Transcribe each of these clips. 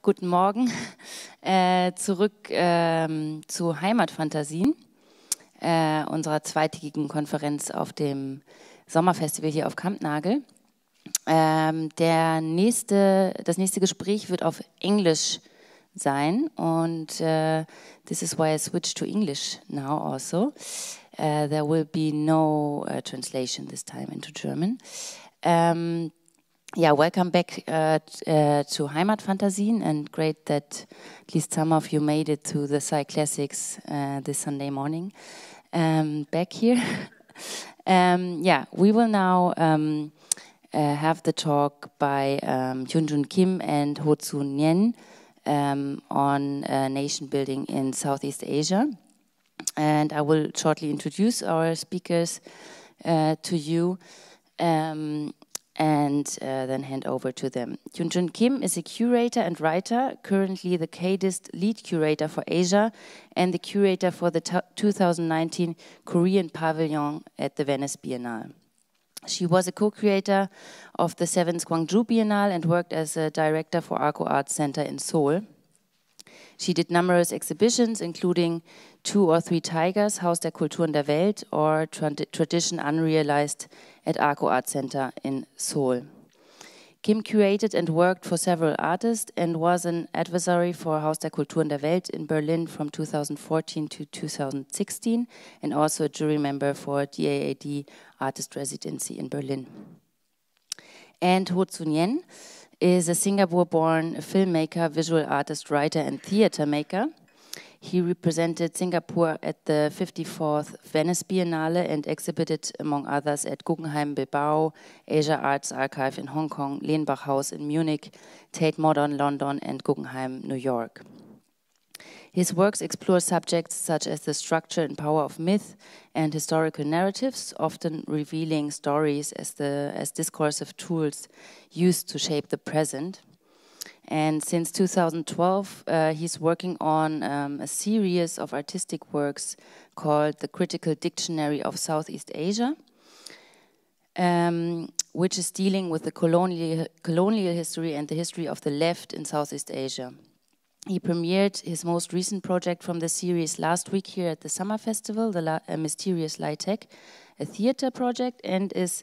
guten Morgen. Zurück zu Heimatphantasien, unserer zweitägigen Konferenz auf dem Sommerfestival hier auf Kampnagel. Das nächste Gespräch wird auf Englisch sein und this is why I switched to English now also. There will be no translation this time into German. Yeah, welcome back to Heimatphantasien, and great that at least some of you made it to the Psy Classics this Sunday morning back here. Yeah, we will now have the talk by Hyunjin Kim and Nyen on nation building in Southeast Asia. And I will shortly introduce our speakers to you. And then hand over to them. Hyunjin Kim is a curator and writer, currently the KDIST lead curator for Asia and the curator for the 2019 Korean Pavilion at the Venice Biennale. She was a co-creator of the 7th Gwangju Biennale and worked as a director for Arco Arts Center in Seoul. She did numerous exhibitions, including 2 or 3 Tigers, Haus der Kulturen der Welt, or Tradition Unrealized at Arco Art Center in Seoul. Kim curated and worked for several artists and was an adversary for Haus der Kulturen der Welt in Berlin from 2014 to 2016, and also a jury member for DAAD Artist Residency in Berlin. And Nyen is a Singapore-born filmmaker, visual artist, writer, and theater maker. He represented Singapore at the 54th Venice Biennale and exhibited, among others, at Guggenheim Bilbao, Asia Arts Archive in Hong Kong, Lenbach House in Munich, Tate Modern London, and Guggenheim New York. His works explore subjects such as the structure and power of myth and historical narratives, often revealing stories as discursive tools used to shape the present. And since 2012, he's working on a series of artistic works called The Critical Dictionary of Southeast Asia, which is dealing with the colonial history and the history of the left in Southeast Asia. He premiered his most recent project from the series last week here at the Summer Festival, the Mysterious Lightek, a theater project, and is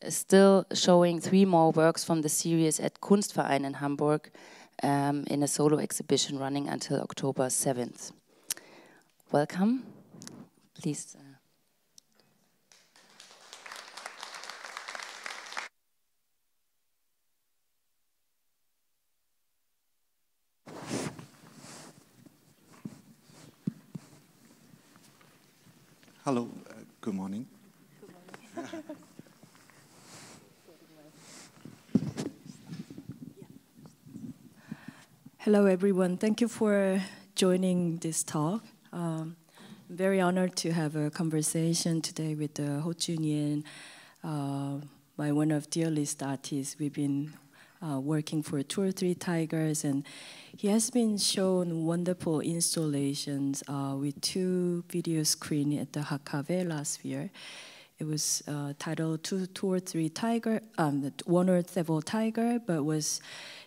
still showing 3 more works from the series at Kunstverein in Hamburg in a solo exhibition running until October 7th. Welcome. Please. Hello, good morning. Good morning. Hello, everyone. Thank you for joining this talk. I'm very honored to have a conversation today with Hyunjin, one of dear list artists. We've been working for 2 or 3 Tigers, and he has been shown wonderful installations with 2 video screens at the Hakave last year. It was titled 2 or 3 Tiger, 1 or several Tiger, but was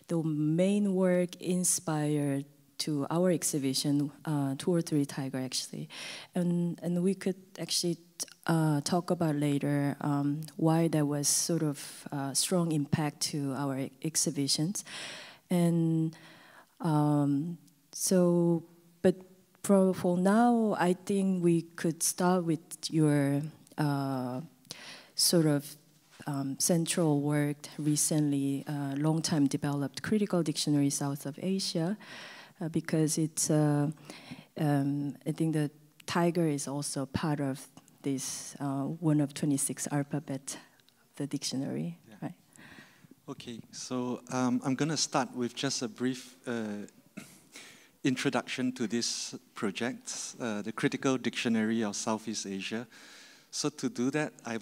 the main work inspired to our exhibition, 2 or 3 Tiger actually. And we could actually talk about later why there was sort of strong impact to our exhibitions. And but for now, I think we could start with your sort of central work recently, long time developed critical dictionary South of Asia, because it's, I think the Tiger is also part of this one of 26 alphabet, the dictionary, yeah. Right? Okay, so I'm going to start with just a brief introduction to this project, the Critical Dictionary of Southeast Asia. So to do that, I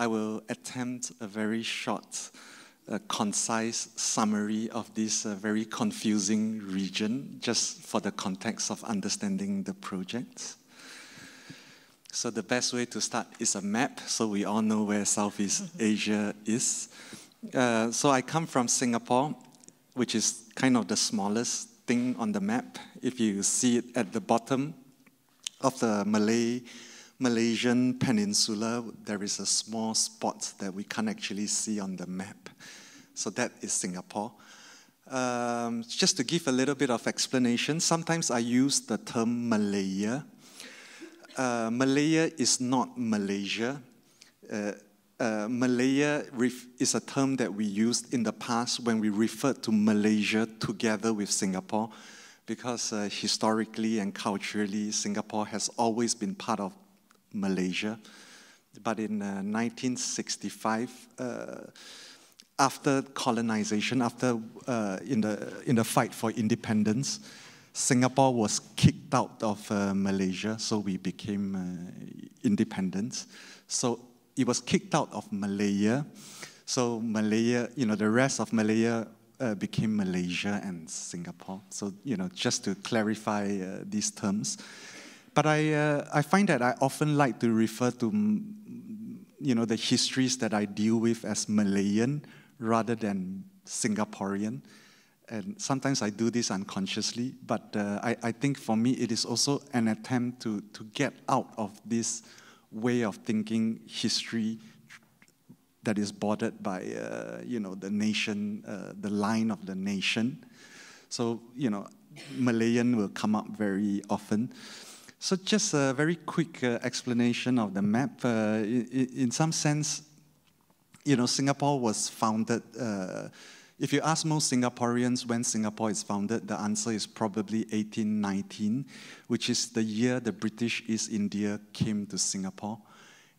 will attempt a very short, concise summary of this very confusing region, just for the context of understanding the project. So the best way to start is a map, so we all know where Southeast Asia is. So I come from Singapore. which is kind of the smallest thing on the map. If you see it at the bottom of the Malaysian peninsula, there is a small spot that we can't actually see on the map. So that is Singapore. Just to give a little bit of explanation, sometimes I use the term Malaya. Malaya is not Malaysia. Malaya is a term that we used in the past when we referred to Malaysia together with Singapore, because historically and culturally, Singapore has always been part of Malaysia. But in 1965, after colonization, in the fight for independence, Singapore was kicked out of Malaysia, so we became independent. So it was kicked out of Malaya. So Malaya, the rest of Malaya became Malaysia and Singapore. So, just to clarify these terms. But I find that I often like to refer to, the histories that I deal with as Malayan rather than Singaporean. And sometimes I do this unconsciously, but I think for me it is also an attempt to get out of this way of thinking history that is bordered by, the nation, the line of the nation. So, Malayan will come up very often. So just a very quick explanation of the map. In some sense, Singapore was founded. If you ask most Singaporeans when Singapore is founded, the answer is probably 1819, which is the year the British East India came to Singapore.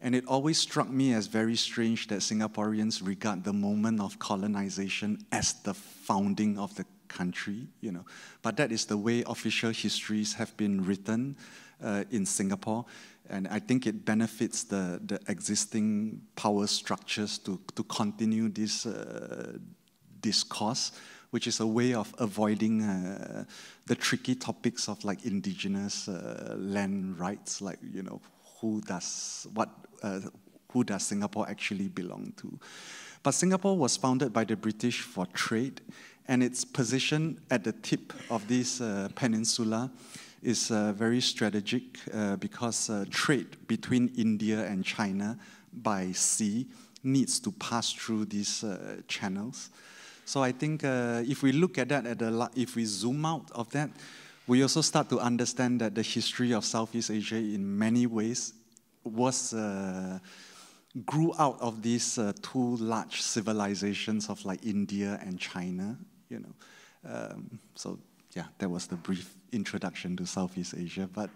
And it always struck me as very strange that Singaporeans regard the moment of colonization as the founding of the country, But that is the way official histories have been written in Singapore. And I think it benefits the existing power structures to continue this discourse, which is a way of avoiding the tricky topics of like indigenous land rights, like, who does Singapore actually belong to? But Singapore was founded by the British for trade, and its position at the tip of this peninsula is very strategic because trade between India and China by sea needs to pass through these channels. So I think if we look at that, if we zoom out of that, we also start to understand that the history of Southeast Asia in many ways grew out of these two large civilizations of like India and China, So yeah, that was the brief introduction to Southeast Asia. But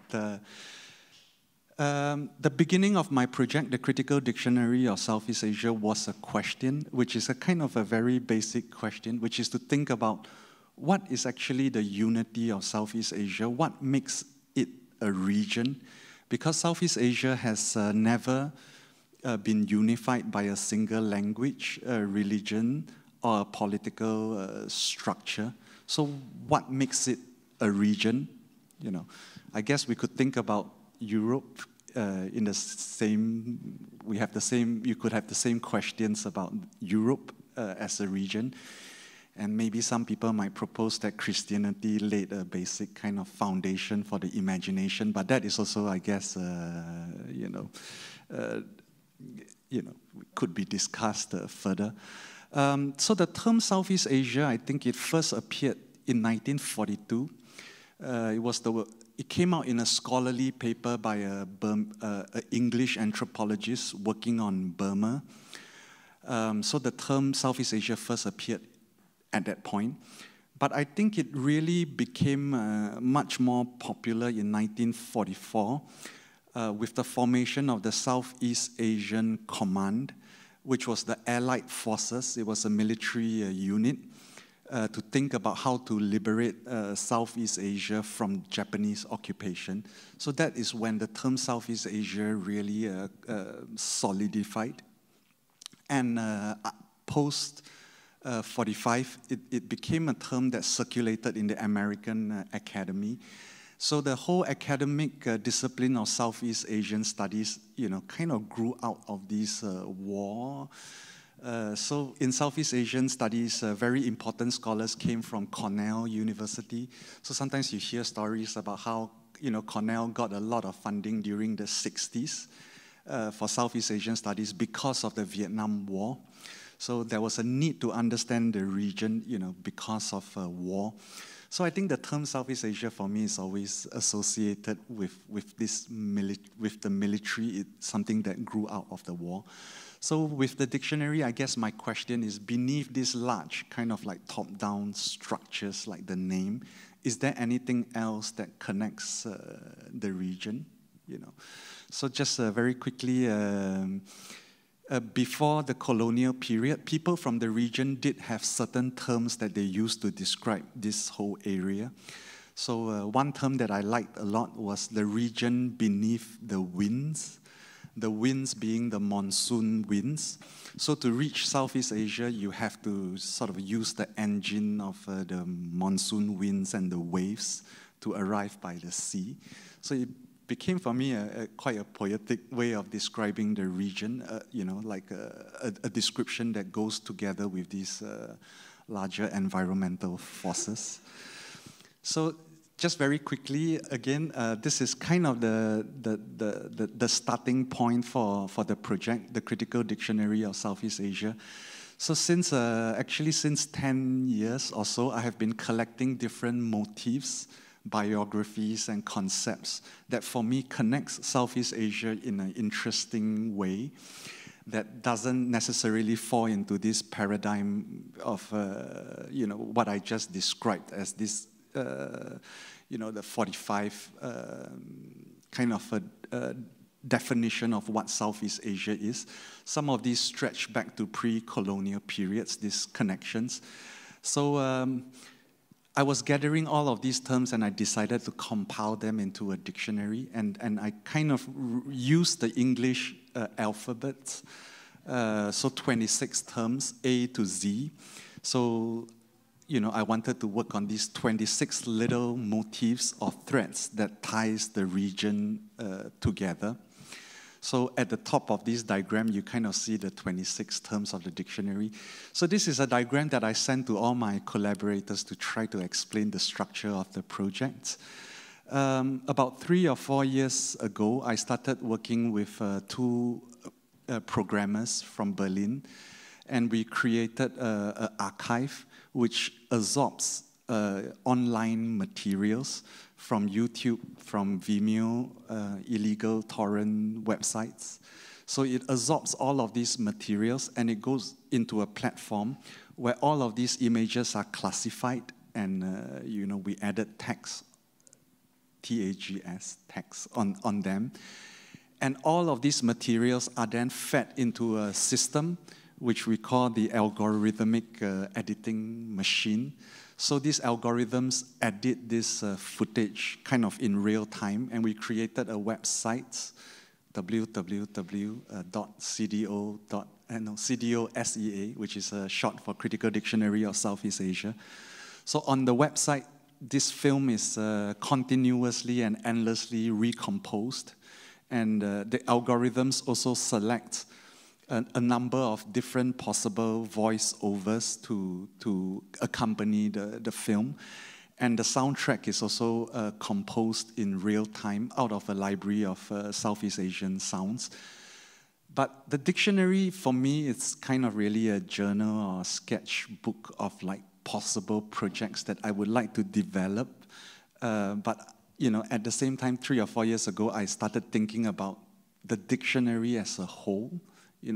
the beginning of my project, the Critical Dictionary of Southeast Asia, was a question, which is a kind of a very basic question, which is to think about what is actually the unity of Southeast Asia, what makes it a region, because Southeast Asia has never been unified by a single language, religion, or a political structure. So what makes it a region? I guess we could think about Europe in the same, you could have the same questions about Europe as a region. And maybe some people might propose that Christianity laid a basic kind of foundation for the imagination, but that is also, I guess, could be discussed further. So the term Southeast Asia, I think it first appeared in 1942. It came out in a scholarly paper by an English anthropologist working on Burma. So the term Southeast Asia first appeared at that point. But I think it really became much more popular in 1944 with the formation of the Southeast Asian Command, which was the Allied forces. It was a military unit to think about how to liberate Southeast Asia from Japanese occupation. So that is when the term Southeast Asia really solidified. And post 45, it became a term that circulated in the American Academy. So the whole academic discipline of Southeast Asian studies, kind of grew out of this war So in Southeast Asian studies, very important scholars came from Cornell University. So sometimes you hear stories about how Cornell got a lot of funding during the 60s for Southeast Asian studies because of the Vietnam War. So there was a need to understand the region, because of war. So I think the term Southeast Asia for me is always associated with the military. It's something that grew out of the war. So with the dictionary, I guess my question is, beneath these large kind of like top-down structures like the name, is there anything else that connects the region? So just very quickly, before the colonial period, people from the region did have certain terms that they used to describe this whole area. So one term that I liked a lot was the region beneath the winds being the monsoon winds. So to reach Southeast Asia, you have to sort of use the engine of the monsoon winds and the waves to arrive by the sea. So it became for me quite a poetic way of describing the region, like a description that goes together with these larger environmental forces. So just very quickly, again, this is kind of the starting point for the project, the Critical Dictionary of Southeast Asia. So since 10 years or so, I have been collecting different motifs, biographies, and concepts that for me connects Southeast Asia in an interesting way that doesn't necessarily fall into this paradigm of, what I just described as this, the 45 kind of a definition of what Southeast Asia is. Some of these stretch back to pre-colonial periods, these connections. So I was gathering all of these terms and I decided to compile them into a dictionary, and I kind of used the English alphabet, so 26 terms, A to Z. So I wanted to work on these 26 little motifs or threads that ties the region together. So at the top of this diagram, you kind of see the 26 terms of the dictionary. So this is a diagram that I sent to all my collaborators to try to explain the structure of the project. About 3 or 4 years ago, I started working with two programmers from Berlin, and we created an archive which absorbs online materials from YouTube, from Vimeo, illegal torrent websites. So it absorbs all of these materials and it goes into a platform where all of these images are classified, and we added tags, T-A-G-S, tags on them. And all of these materials are then fed into a system which we call the algorithmic editing machine. So these algorithms edit this footage kind of in real time, and we created a website, CDOSEA, which is a short for Critical Dictionary of Southeast Asia. So on the website, this film is continuously and endlessly recomposed, and the algorithms also select a number of different possible voiceovers to accompany the film. And the soundtrack is also composed in real time out of a library of Southeast Asian sounds. But the dictionary, for me, it's kind of really a journal or sketchbook of like possible projects that I would like to develop. But at the same time, 3 or 4 years ago, I started thinking about the dictionary as a whole,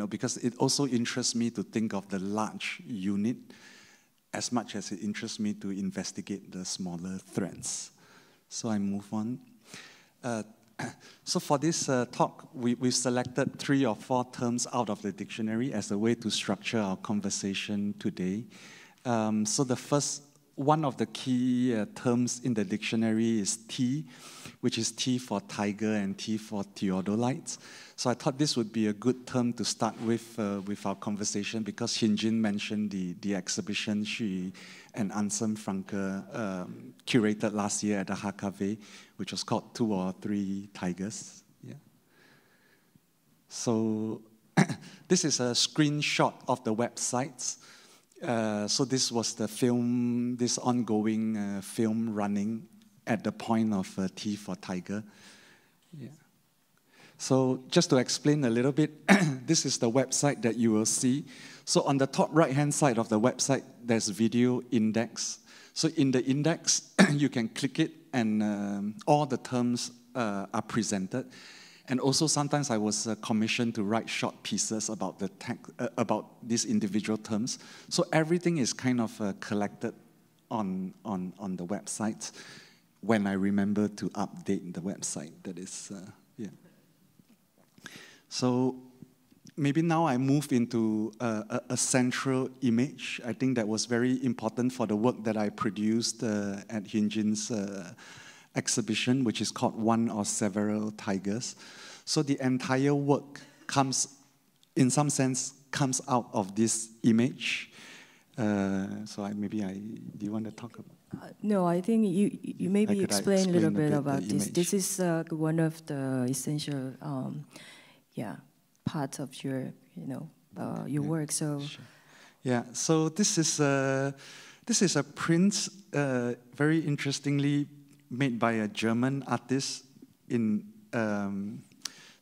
because it also interests me to think of the large unit as much as it interests me to investigate the smaller threads. So I move on. So for this talk, we've selected 3 or 4 terms out of the dictionary as a way to structure our conversation today. So the first, one of the key terms in the dictionary is T, which is T for tiger and T for theodolites. So I thought this would be a good term to start with our conversation, because Hyunjin mentioned the exhibition she and Anselm Franke curated last year at the HKW, which was called 2 or 3 Tigers. Yeah. So this is a screenshot of the websites. So this was the film, this ongoing film running at the point of T for Tiger. Yeah. So just to explain a little bit, this is the website that you will see. So on the top right-hand side of the website, there's video index. So in the index, you can click it and all the terms are presented. And also sometimes I was commissioned to write short pieces about the about these individual terms. So everything is kind of collected on the website when I remember to update the website. That is, yeah. So maybe now I move into a central image. I think that was very important for the work that I produced at Hyunjin's exhibition, which is called One or Several Tigers. So the entire work comes, in some sense, comes out of this image. So do you want to talk about? No, I think you maybe explain a little bit about this. This is one of the essential, parts of your, your work. So, sure. Yeah. So this is a print, very interestingly made by a German artist in.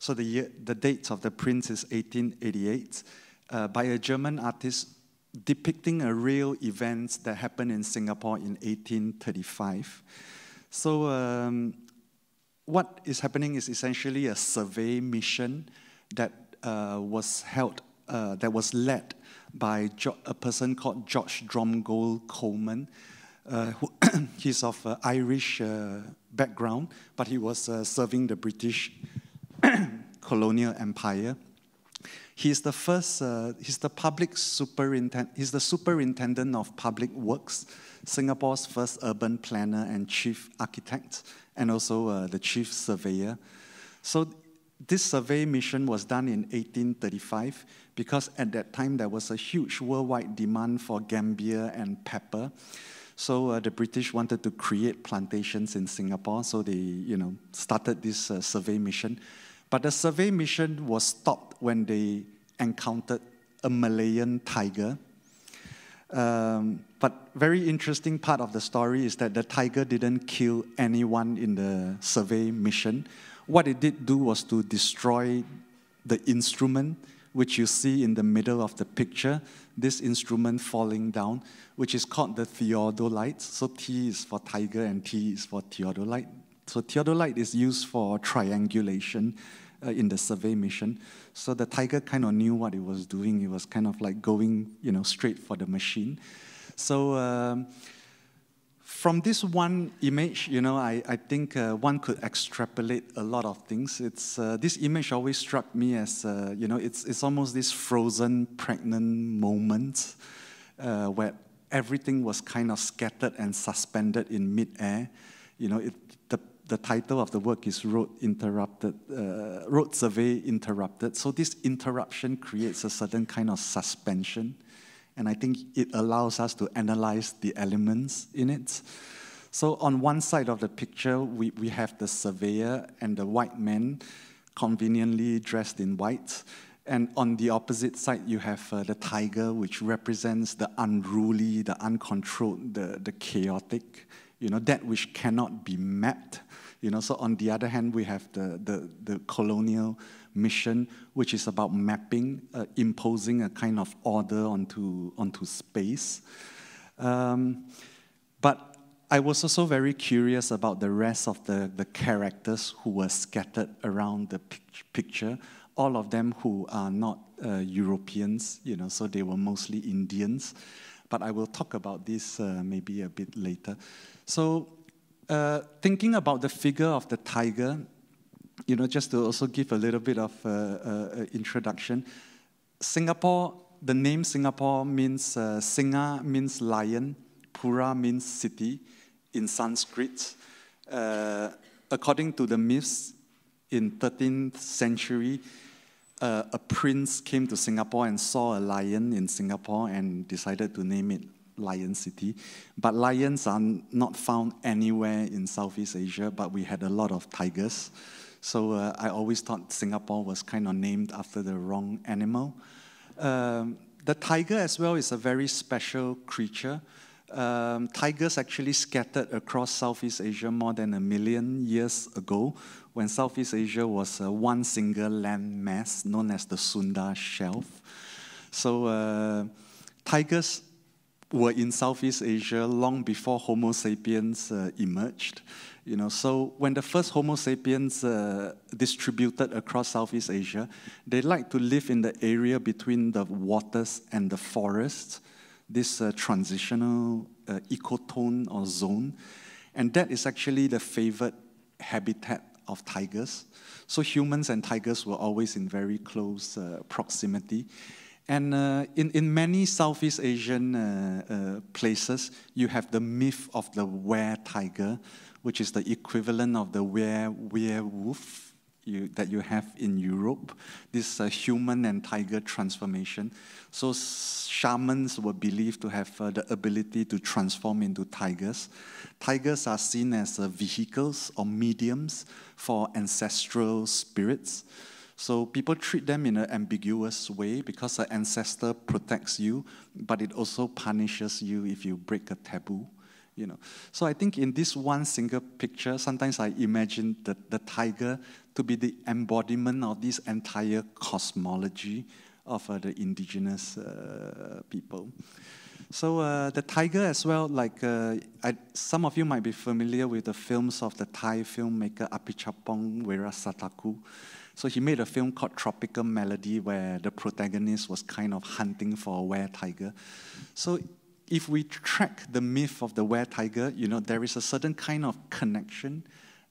So the date of the print is 1888 by a German artist depicting a real event that happened in Singapore in 1835. So what is happening is essentially a survey mission that was held, that was led by a person called George Dromgold Coleman. He's of Irish background, but he was serving the British colonial empire. He's the first. He's the superintendent of public works, Singapore's first urban planner and chief architect, and also the chief surveyor. So this survey mission was done in 1835 because at that time there was a huge worldwide demand for gambia and pepper. So the British wanted to create plantations in Singapore, so they, started this survey mission. But the survey mission was stopped when they encountered a Malayan tiger. But very interesting part of the story is that the tiger didn't kill anyone in the survey mission. What it did do was to destroy the instrument, which you see in the middle of the picture, this instrument falling down, which is called the theodolite. So T is for tiger and T is for theodolite. So theodolite is used for triangulation in the survey mission. So the tiger kind of knew what it was doing. It was kind of like going, straight for the machine. So from this one image, I think one could extrapolate a lot of things. It's this image always struck me as, it's almost this frozen, pregnant moment where everything was kind of scattered and suspended in midair. The title of the work is Road Survey Interrupted. So this interruption creates a certain kind of suspension. And I think it allows us to analyze the elements in it. So on one side of the picture, we have the surveyor and the white man conveniently dressed in white. And on the opposite side, you have the tiger, which represents the unruly, the uncontrolled, the chaotic, that which cannot be mapped. So on the other hand, we have the colonial mission, which is about mapping, imposing a kind of order onto space. But I was also very curious about the rest of the characters who were scattered around the picture, all of them who are not Europeans, so they were mostly Indians. But I will talk about this maybe a bit later. So thinking about the figure of the tiger, just to also give a little bit of introduction. Singapore, the name Singapore means, Singa means lion, Pura means city in Sanskrit. According to the myths, in 13th century, a prince came to Singapore and saw a lion in Singapore and decided to name it Lion City. But lions are not found anywhere in Southeast Asia, but we had a lot of tigers. So I always thought Singapore was kind of named after the wrong animal. The tiger as well is a very special creature. Tigers actually scattered across Southeast Asia more than 1 million years ago, when Southeast Asia was one single land mass known as the Sunda Shelf. So tigers were in Southeast Asia long before Homo sapiens emerged. You know, so when the first Homo sapiens distributed across Southeast Asia, they liked to live in the area between the waters and the forests, this transitional ecotone or zone, and that is actually the favored habitat of tigers. So humans and tigers were always in very close proximity. And in many Southeast Asian places, you have the myth of the were-tiger, which is the equivalent of the werewolf that you have in Europe, this human and tiger transformation. So shamans were believed to have the ability to transform into tigers. Tigers are seen as vehicles or mediums for ancestral spirits. So people treat them in an ambiguous way because an ancestor protects you, but it also punishes you if you break a taboo. You know. So I think in this one single picture, sometimes I imagine the tiger to be the embodiment of this entire cosmology of the indigenous people. So the tiger as well, like some of you might be familiar with the films of the Thai filmmaker Apichatpong Weerasethakul. So he made a film called Tropical Melody where the protagonist was kind of hunting for a were-tiger. So if we track the myth of the were-tiger, you know, there is a certain kind of connection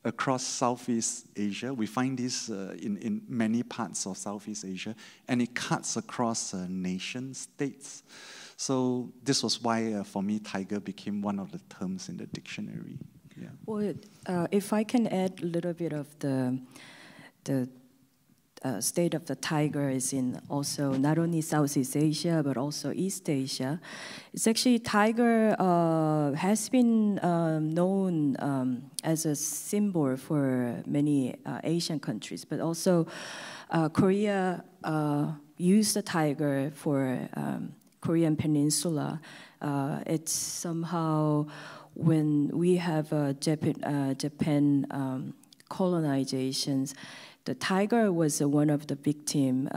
across Southeast Asia. We find this in many parts of Southeast Asia, and it cuts across nation states. So this was why, for me, tiger became one of the terms in the dictionary. Yeah. Well, if I can add a little bit of the state of the tiger is in also not only Southeast Asia but also East Asia. It's actually tiger has been known as a symbol for many Asian countries, but also Korea used the tiger for Korean Peninsula. It's somehow when we have Japan colonizations. The tiger was one of the victims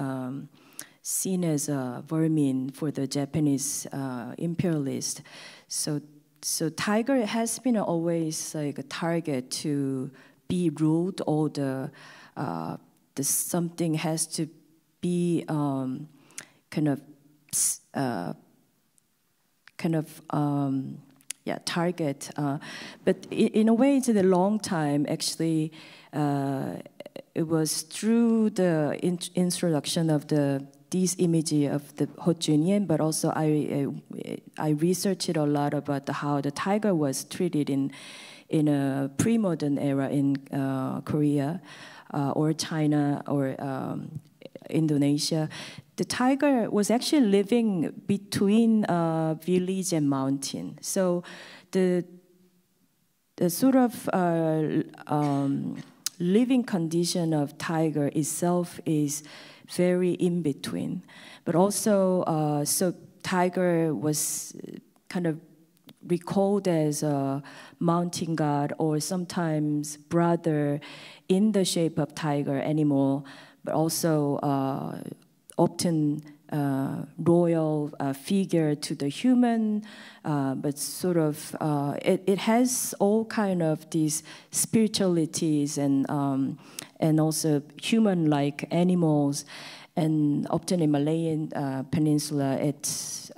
seen as a vermin for the Japanese imperialists. So tiger has been always like a target to be ruled, or the something has to be target. But in a way, it's a long time actually. It was through the introduction of this image of the Hyunjin, but also I researched a lot about how the tiger was treated in a pre-modern era in Korea or China or Indonesia. The tiger was actually living between village and mountain. So the sort of living condition of tiger itself is very in between, but also so tiger was kind of recalled as a mountain god or sometimes brother in the shape of tiger animal, but also often royal figure to the human, but sort of it has all kind of these spiritualities and also human-like animals, and often in Malayan Peninsula it's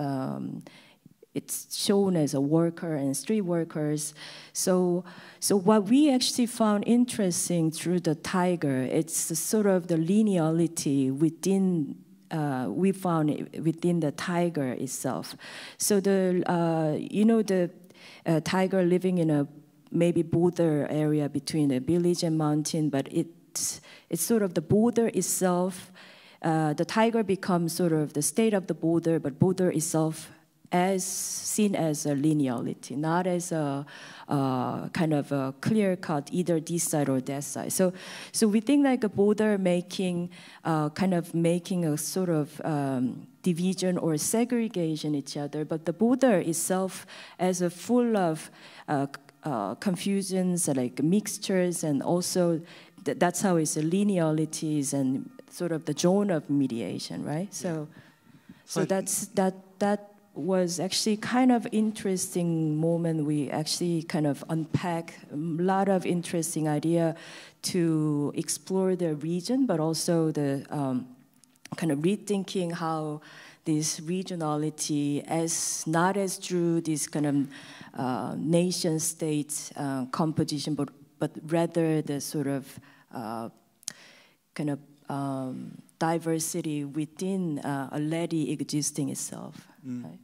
shown as a worker and street workers. So what we actually found interesting through the tiger, it's sort of the lineality within. We found it within the tiger itself. So the tiger living in a maybe border area between the village and mountain, but it's sort of the border itself. The tiger becomes sort of the state of the border, but border itself as seen as a lineality, not as a kind of a clear cut, either this side or that side. So we think like a border making, kind of making a sort of division or segregation each other, but the border itself as a full of confusions, like mixtures, and also that's how it's linealities and sort of the zone of mediation, right? So that was actually kind of interesting moment. We actually kind of unpack a lot of interesting idea to explore the region, but also the kind of rethinking how this regionality as not as through this kind of nation state composition, but rather the sort of kind of diversity within already existing itself. Right?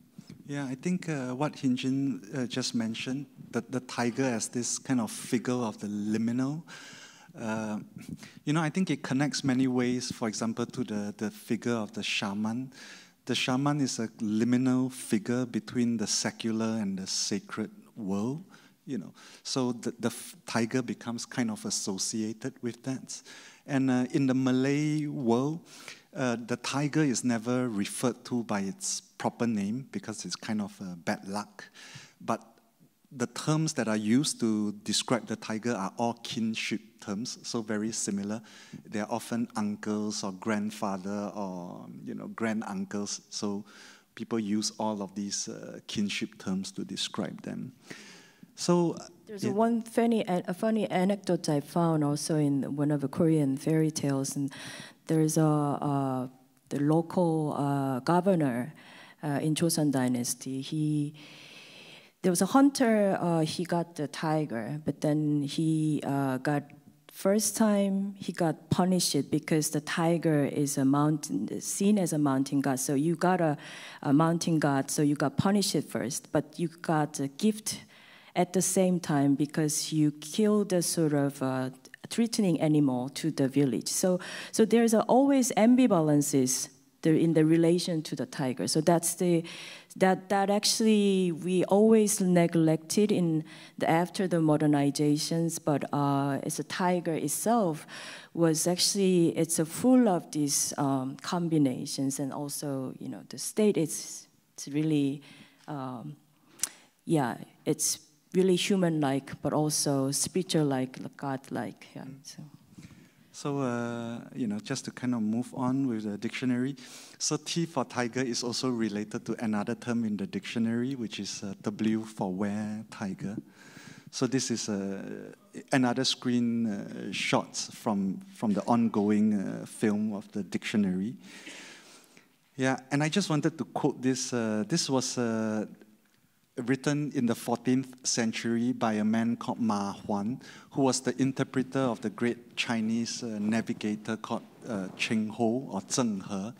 Yeah, I think what Hyunjin just mentioned, that the tiger as this kind of figure of the liminal, I think it connects many ways, for example, to the figure of the shaman. The shaman is a liminal figure between the secular and the sacred world, So the tiger becomes kind of associated with that. And in the Malay world, the tiger is never referred to by its proper name because it's kind of bad luck. But the terms that are used to describe the tiger are all kinship terms, so very similar. They're often uncles or grandfather or granduncles. So people use all of these kinship terms to describe them. So there's one funny anecdote I found also in one of the Korean fairy tales, and there's the local governor in Joseon Dynasty. There was a hunter. He got the tiger, but then he first time he got punished because the tiger is seen as a mountain god. So you got a mountain god, so you got punished first, but you got a gift at the same time because you killed a sort of threatening animal to the village. So there's always ambivalences in the relation to the tiger. So that actually we always neglected after the modernizations, but as a tiger itself was actually, it's full of these combinations, and also the state it's really it's really human-like, but also spiritual-like, God-like. Yeah. So, just to kind of move on with the dictionary. So T for tiger is also related to another term in the dictionary, which is W for where tiger. So this is another screen shot from the ongoing film of the dictionary. Yeah, and I just wanted to quote this. This was written in the 14th century by a man called Ma Huan, who was the interpreter of the great Chinese navigator called Cheng Ho or Zheng He.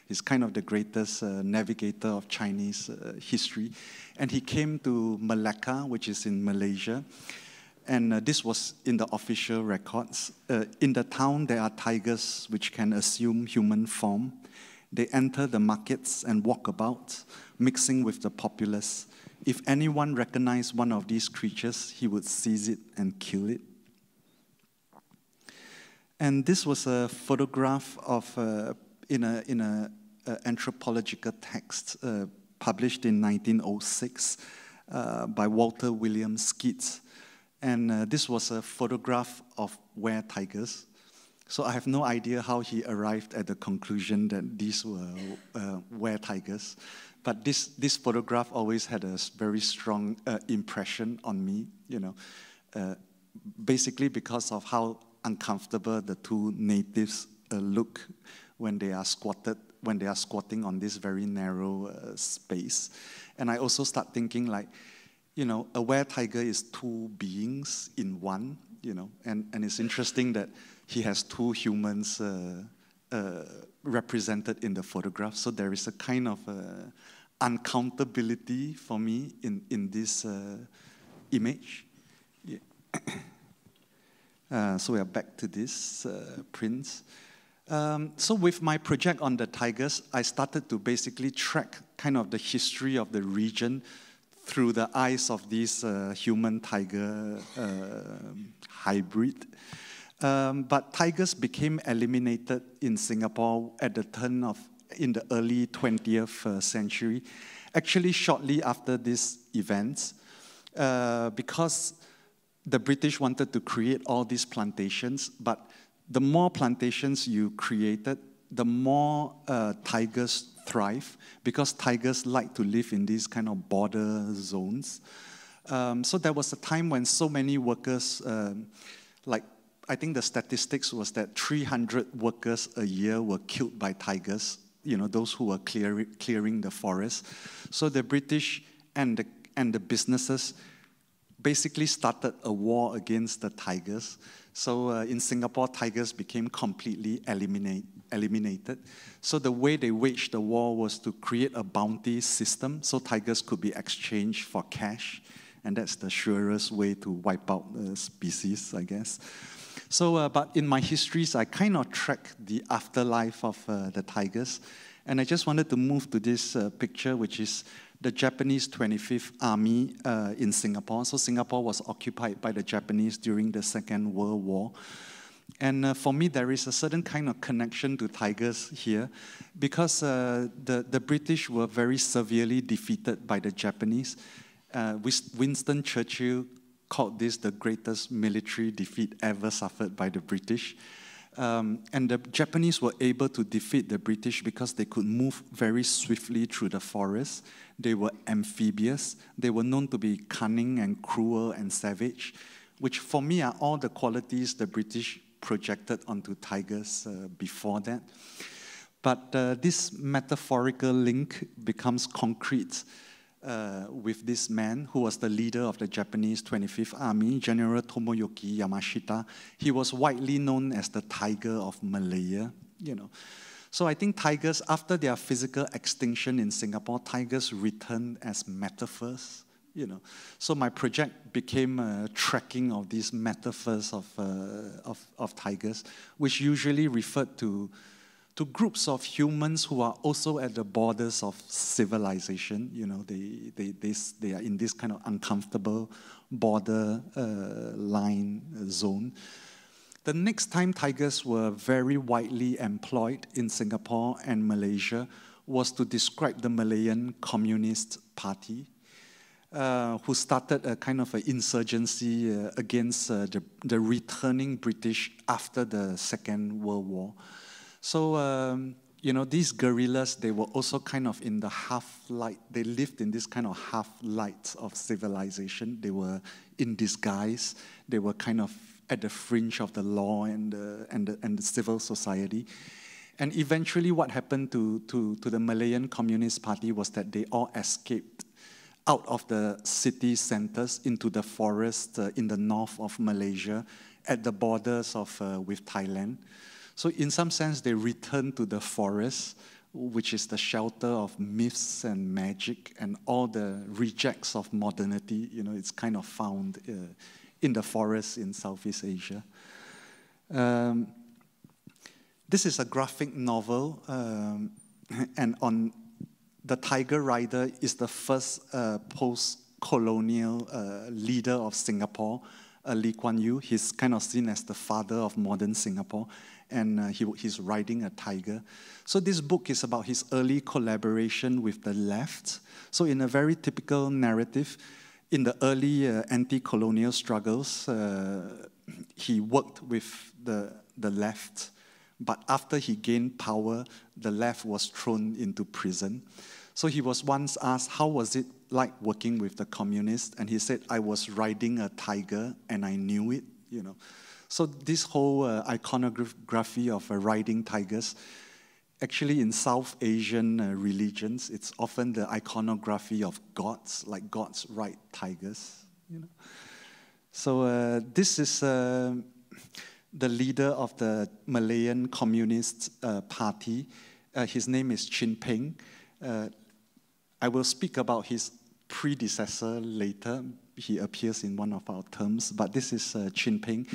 He's kind of the greatest navigator of Chinese history. And he came to Malacca, which is in Malaysia. And this was in the official records. In the town, there are tigers which can assume human form. They enter the markets and walk about, mixing with the populace. If anyone recognized one of these creatures, he would seize it and kill it. And this was a photograph of in a anthropological text published in 1906 by Walter William Skeets. And this was a photograph of were-tigers. So I have no idea how he arrived at the conclusion that these were were-tigers. But this photograph always had a very strong impression on me, basically because of how uncomfortable the two natives look when they are squatting on this very narrow space. And I also start thinking like, a were-tiger is two beings in one, and it's interesting that he has two humans represented in the photograph. So there is a kind of uncountability for me in this image. Yeah. So we are back to this prints. So with my project on the tigers, I started to basically track kind of the history of the region through the eyes of this human-tiger hybrid. But tigers became eliminated in Singapore at the turn of, in the early 20th century, actually shortly after these events, because the British wanted to create all these plantations, but the more plantations you created, the more tigers thrive, because tigers like to live in these kind of border zones. So there was a time when so many workers, like I think the statistics was that 300 workers a year were killed by tigers, you know, those who were clearing the forest. So the British and the businesses basically started a war against the tigers. So in Singapore, tigers became completely eliminated. So the way they waged the war was to create a bounty system so tigers could be exchanged for cash. And that's the surest way to wipe out the species, I guess. So, but in my histories, I kind of track the afterlife of the tigers. And I just wanted to move to this picture, which is the Japanese 25th Army in Singapore. So Singapore was occupied by the Japanese during the Second World War. And for me, there is a certain kind of connection to tigers here, because the British were very severely defeated by the Japanese. Winston Churchill called this the greatest military defeat ever suffered by the British. And the Japanese were able to defeat the British because they could move very swiftly through the forest. They were amphibious. They were known to be cunning and cruel and savage, which for me are all the qualities the British projected onto tigers before that. But this metaphorical link becomes concrete with this man who was the leader of the Japanese 25th Army, General Tomoyuki Yamashita. He was widely known as the Tiger of Malaya, you know. So I think tigers, after their physical extinction in Singapore, tigers returned as metaphors, you know. So my project became a tracking of these metaphors of tigers, which usually referred to groups of humans who are also at the borders of civilization. You know, they are in this kind of uncomfortable border line zone. The next time tigers were very widely employed in Singapore and Malaysia was to describe the Malayan Communist Party, who started a kind of an insurgency against the returning British after the Second World War. So, you know, these guerrillas, they were also kind of in the half-light. They lived in this kind of half-light of civilization. They were in disguise. They were kind of at the fringe of the law and the civil society. And eventually what happened to the Malayan Communist Party was that they all escaped out of the city centers into the forest in the north of Malaysia at the borders of with Thailand. So in some sense, they returned to the forest, which is the shelter of myths and magic and all the rejects of modernity. You know, it's kind of found in the forests in Southeast Asia. This is a graphic novel, and on the Tiger Rider is the first post-colonial leader of Singapore, Lee Kuan Yew. He's kind of seen as the father of modern Singapore, and he's riding a tiger. So this book is about his early collaboration with the left. So in a very typical narrative, in the early anti-colonial struggles, he worked with the left, but after he gained power, the left was thrown into prison. So he was once asked, how was it like working with the communists? And he said, I was riding a tiger and I knew it, you know. So this whole iconography of riding tigers, actually in South Asian religions, it's often the iconography of gods, like gods ride tigers, you know. So this is the leader of the Malayan Communist Party. His name is Chin Peng. I will speak about his predecessor later, he appears in one of our terms, but this is Chin Peng.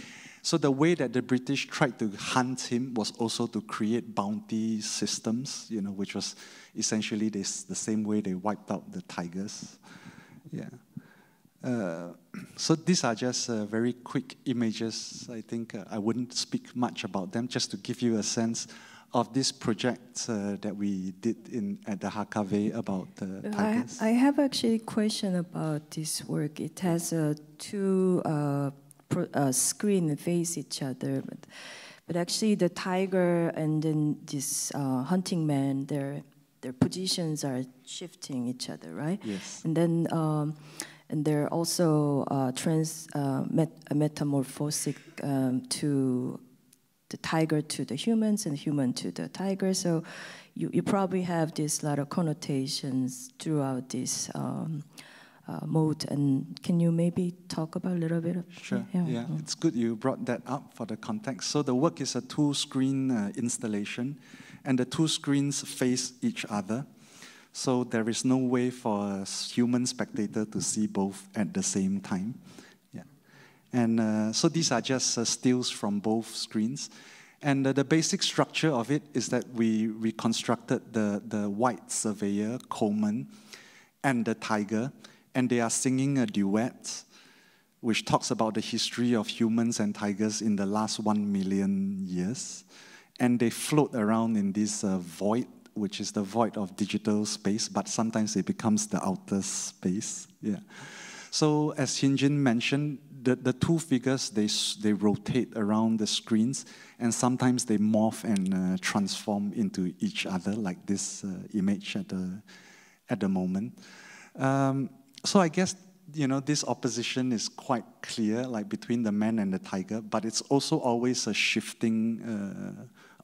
So the way that the British tried to hunt him was also to create bounty systems, you know, which was essentially the same way they wiped out the tigers. Yeah. So these are just very quick images. I think I wouldn't speak much about them, just to give you a sense of this project that we did at the HKV about the tigers. I have actually a question about this work. It has two screens face each other, but actually the tiger and then this hunting man, their positions are shifting each other, right? Yes. And then and they're also metamorphosic to the tiger to the humans and human to the tiger. So you probably have this lot of connotations throughout this mode. And can you maybe talk about a little bit of Sure, yeah. It's good you brought that up for the context. So the work is a two-screen installation, and the two screens face each other. So there is no way for a human spectator to see both at the same time. Yeah. And so these are just stills from both screens. And the basic structure of it is that we reconstructed the white surveyor, Coleman, and the tiger, and they are singing a duet which talks about the history of humans and tigers in the last 1 million years. And they float around in this void, which is the void of digital space, but sometimes it becomes the outer space. Yeah. So as Hyunjin mentioned, the two figures, they rotate around the screens, and sometimes they morph and transform into each other, like this image at the moment. So I guess, you know, this opposition is quite clear, like between the man and the tiger, but it's also always a shifting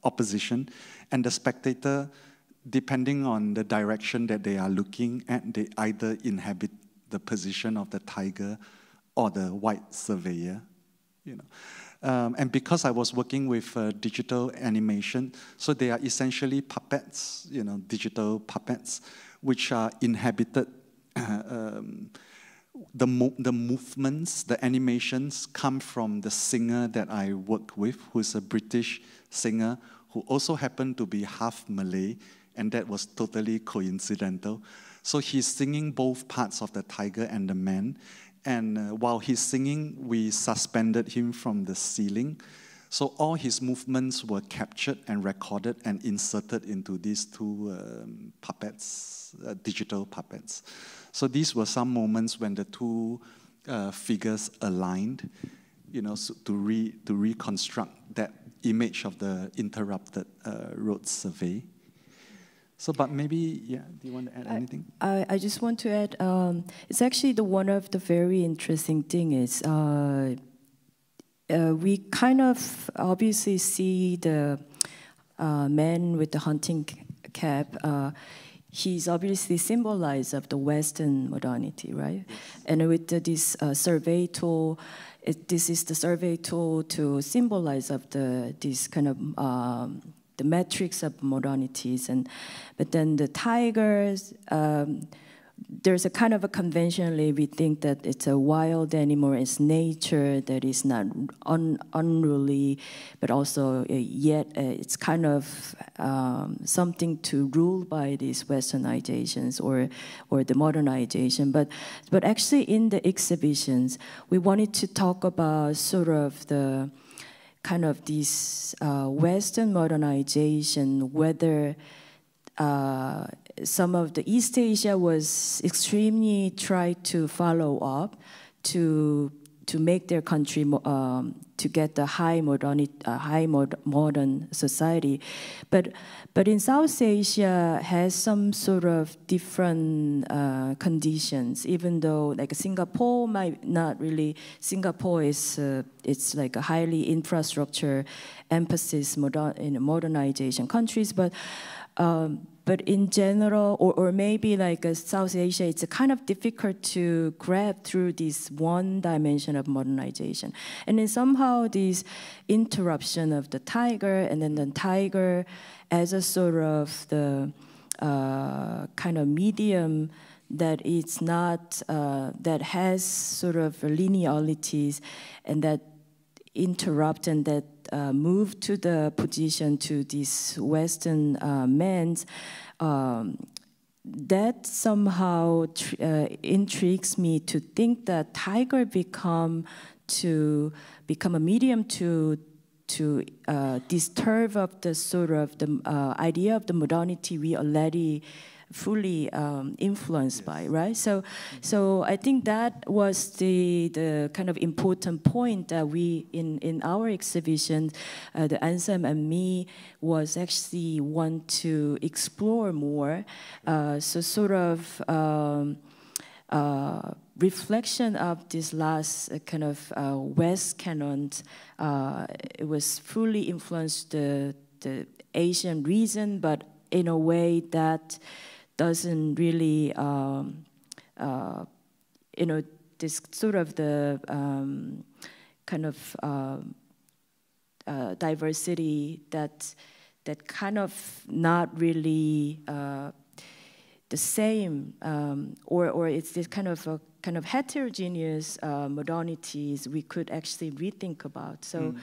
opposition, and the spectator, depending on the direction that they are looking at, they either inhabit the position of the tiger or the white surveyor, you know. And because I was working with digital animation, so they are essentially puppets, you know, digital puppets, which are inhabited. The movements, the animations come from the singer that I work with, who's a British singer who also happened to be half Malay, and that was totally coincidental. So he's singing both parts of the tiger and the man, and while he's singing, we suspended him from the ceiling. So all his movements were captured and recorded and inserted into these two puppets, digital puppets. So these were some moments when the two figures aligned, you know, so to reconstruct that image of the interrupted road survey. So, but maybe, yeah, do you want to add anything? I just want to add, it's actually one of the very interesting thing is, we kind of obviously see the man with the hunting cap. He's obviously symbolized of the Western modernity, right? Yes. And with this survey tool, this is the survey tool to symbolize of this kind of the metrics of modernities. But then the tigers, there's a kind of a conventionally we think that it's a wild animal, it's nature that is not unruly, but also yet it's kind of something to rule by these westernizations or the modernization. But actually in the exhibitions, we wanted to talk about sort of the kind of this Western modernization, whether some of the East Asia was extremely tried to follow up to make their country to get the high modern society, but in South Asia has some sort of different conditions. Even though like Singapore might not really. Singapore is it's like a highly infrastructure emphasis in modernization countries, but in general, or maybe like South Asia, it's kind of difficult to grab through this one dimension of modernization. And then somehow this interruption of the tiger, and then the tiger as a sort of the kind of medium that it's not, that has sort of linealities and that interrupt and that move to the position to these Western men, that somehow intrigues me to think that tiger become a medium to disturb of the sort of the idea of the modernity we already fully influenced by, right? So I think that was the kind of important point that we in our exhibition, the Ansem and me, was actually want to explore more. So sort of reflection of this last kind of West canon, it was fully influenced the Asian region, but in a way that doesn't really, this sort of the kind of diversity that kind of not really the same, or it's this kind of heterogeneous modernities we could actually rethink about. So.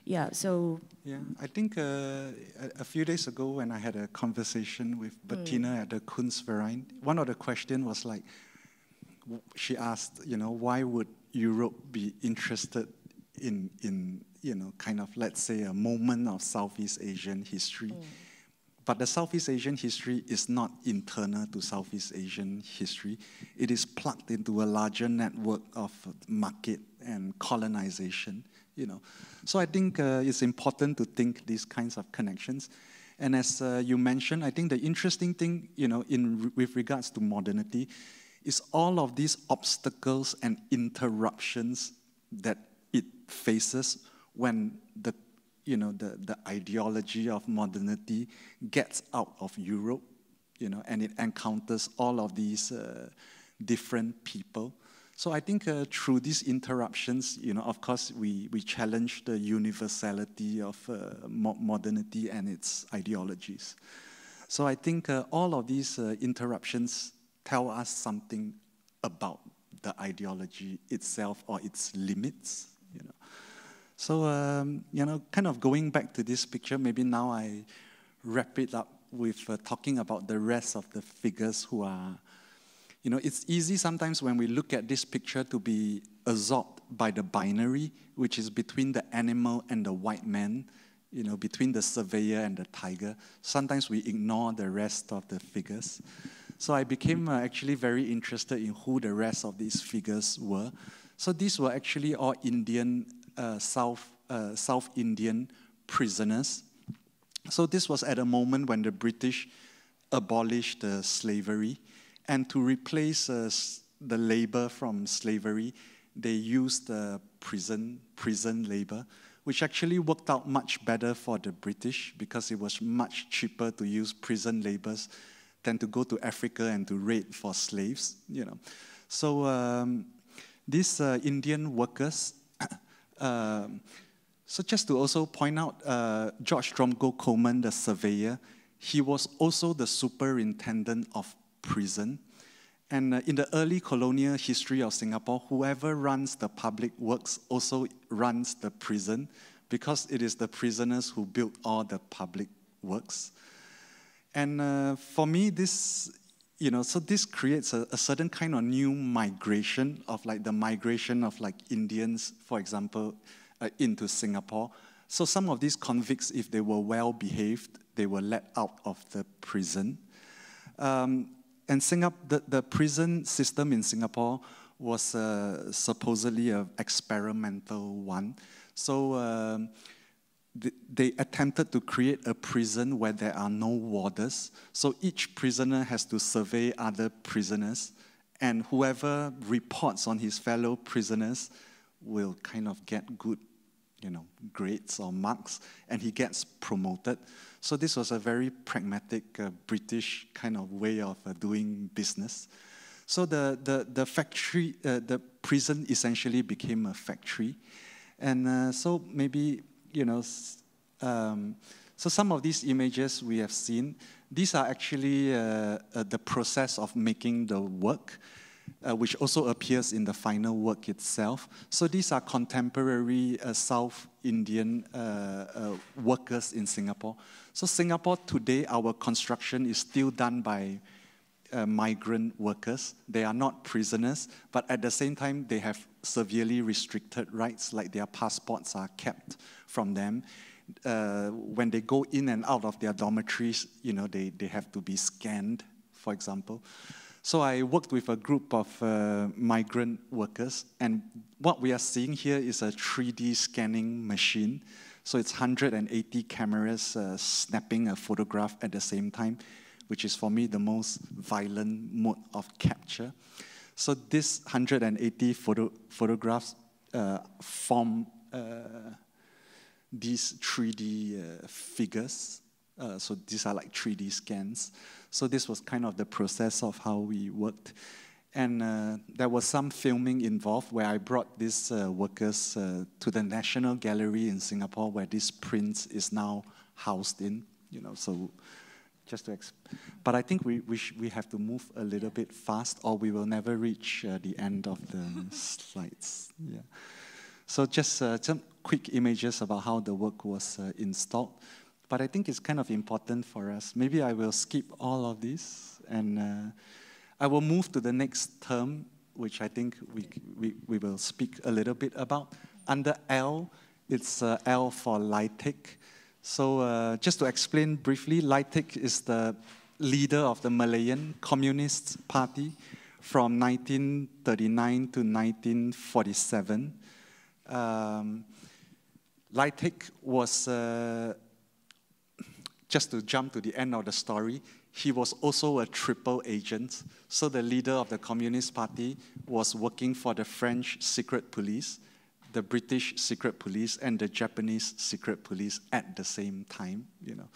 Yeah, so... Yeah, I think a few days ago when I had a conversation with Bettina at the Kunstverein, one of the questions was like, she asked, why would Europe be interested in kind of, let's say, a moment of Southeast Asian history? But the Southeast Asian history is not internal to Southeast Asian history. It is plugged into a larger network of market and colonization. So I think it's important to think these kinds of connections. And as you mentioned, I think the interesting thing, with regards to modernity, is all of these obstacles and interruptions that it faces when the ideology of modernity gets out of Europe, and it encounters all of these different people. So I think through these interruptions, of course, we challenge the universality of modernity and its ideologies. So I think all of these interruptions tell us something about the ideology itself or its limits. So kind of going back to this picture, maybe now I wrap it up with talking about the rest of the figures who are. It's easy sometimes when we look at this picture to be absorbed by the binary, which is between the animal and the white man, between the surveyor and the tiger. Sometimes we ignore the rest of the figures. So I became actually very interested in who the rest of these figures were. So these were actually all Indian, South Indian prisoners. So this was at a moment when the British abolished slavery. And to replace the labor from slavery, they used prison labor, which actually worked out much better for the British because it was much cheaper to use prison labors than to go to Africa and to raid for slaves. So these Indian workers. So just to also point out, George Dromgold Coleman, the surveyor, he was also the superintendent of prison. And in the early colonial history of Singapore, whoever runs the public works also runs the prison because it is the prisoners who build all the public works. And for me, this, so this creates a certain kind of new migration of the migration of Indians, for example, into Singapore. So some of these convicts, if they were well behaved, they were let out of the prison. And the prison system in Singapore was supposedly an experimental one. So they attempted to create a prison where there are no warders. So each prisoner has to survey other prisoners, and whoever reports on his fellow prisoners will kind of get good, grades or marks, and he gets promoted. So this was a very pragmatic British kind of way of doing business. So the factory, the prison essentially became a factory. And so maybe, so So some of these images we have seen, these are actually the process of making the work, which also appears in the final work itself. So these are contemporary South Indian workers in Singapore. So Singapore today, our construction is still done by migrant workers. They are not prisoners, but at the same time, they have severely restricted rights, like their passports are kept from them. When they go in and out of their dormitories, you know, they have to be scanned, for example. So I worked with a group of migrant workers, and what we are seeing here is a 3D scanning machine. So it's 180 cameras snapping a photograph at the same time, which is for me the most violent mode of capture. So this 180 photographs form these 3D figures. So these are like 3D scans. So this was kind of the process of how we worked. And there was some filming involved where I brought these workers to the National Gallery in Singapore, where this print is now housed in, you know, so just to but I think we have to move a little bit fast, or we will never reach the end of the slides. Yeah. So just some quick images about how the work was installed. But I think it's kind of important for us. Maybe I will skip all of this, and I will move to the next term, which I think we will speak a little bit about. Under L, it's L for Lightik. So just to explain briefly, Lightik is the leader of the Malayan Communist Party from 1939 to 1947. Lightik was, just to jump to the end of the story, he was also a triple agent. So the leader of the Communist Party was working for the French secret police, the British secret police, and the Japanese secret police at the same time, you know.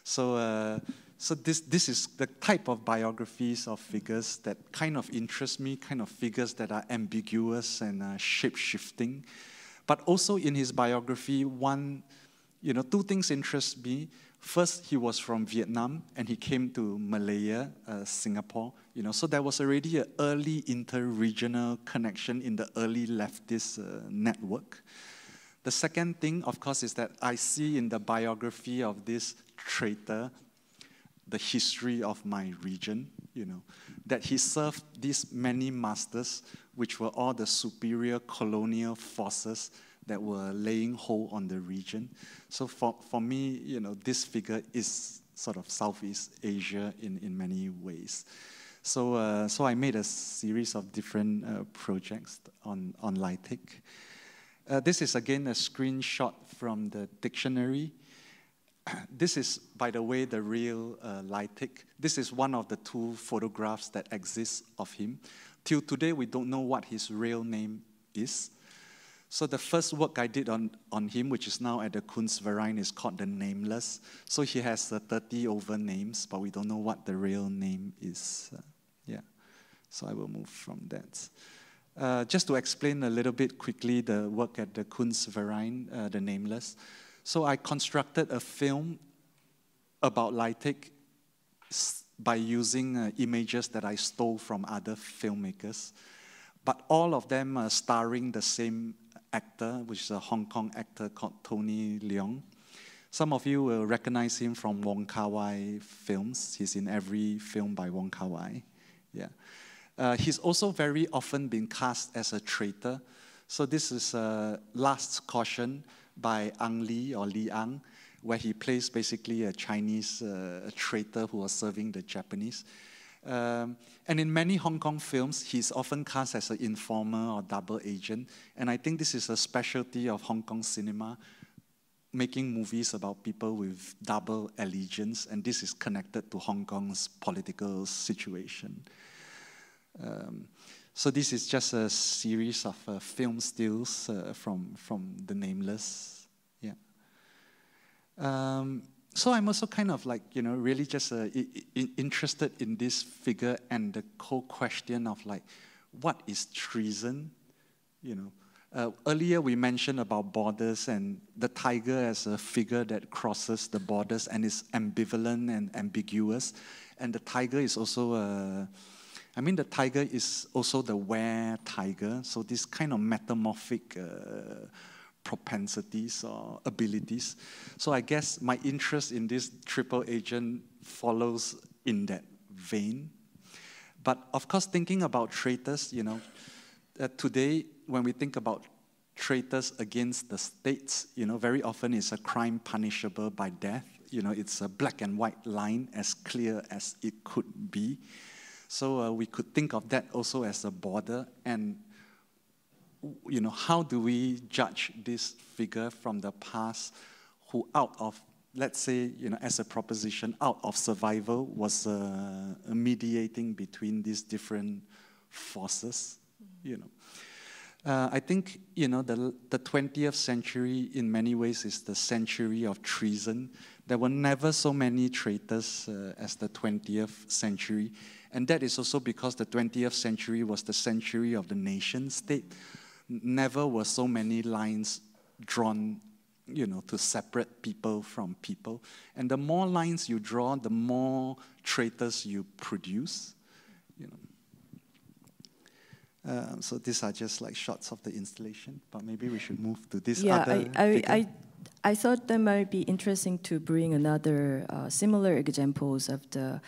So, so this is the type of biographies of figures that kind of interest me, kind of figures that are ambiguous and shape-shifting. But also in his biography, two things interest me. First, he was from Vietnam, and he came to Malaya, Singapore. You know, so there was already an early inter-regional connection in the early leftist network. The second thing, of course, is that I see in the biography of this traitor the history of my region. You know, that he served these many masters, which were all the superior colonial forces that were laying hold on the region. So for me, you know, this figure is sort of Southeast Asia in many ways. So so I made a series of different projects on Lightik. This is again a screenshot from the dictionary. This is, by the way, the real Lightik. This is one of the two photographs that exist of him. Till today, we don't know what his real name is. So the first work I did on him, which is now at the Kunstverein, is called The Nameless. So he has 30 over names, but we don't know what the real name is. Yeah, so I will move from that. Just to explain a little bit quickly the work at the Kunstverein, The Nameless. So I constructed a film about Lightik by using images that I stole from other filmmakers. But all of them are starring the same actor, which is a Hong Kong actor called Tony Leung. Some of you will recognize him from Wong Kar-wai films. He's in every film by Wong Kar-wai. Yeah. He's also very often been cast as a traitor. So this is Last Caution by Ang Lee, or Li Ang, where he plays basically a Chinese traitor who was serving the Japanese. And in many Hong Kong films, he's often cast as an informer or double agent. And I think this is a specialty of Hong Kong cinema, making movies about people with double allegiance, and this is connected to Hong Kong's political situation. So this is just a series of film stills from The Nameless. Yeah. So I'm also kind of like, you know, really just interested in this figure and the whole question of like, what is treason? You know, Earlier we mentioned about borders and the tiger as a figure that crosses the borders and is ambivalent and ambiguous. And the tiger is also the tiger is also the were-tiger, so this kind of metamorphic propensities or abilities. So I guess my interest in this triple agent follows in that vein. But of course, thinking about traitors, today when we think about traitors against the states, very often it's a crime punishable by death. It's a black and white line, as clear as it could be. So we could think of that also as a border. And, how do we judge this figure from the past who out of, let's say, as a proposition, out of survival was mediating between these different forces, I think, the 20th century in many ways is the century of treason. There were never so many traitors as the 20th century. And that is also because the 20th century was the century of the nation state. Never were so many lines drawn, to separate people from people. And the more lines you draw, the more traitors you produce, So these are just like shots of the installation, but maybe we should move to this other figure. I thought that might be interesting to bring another similar examples of the.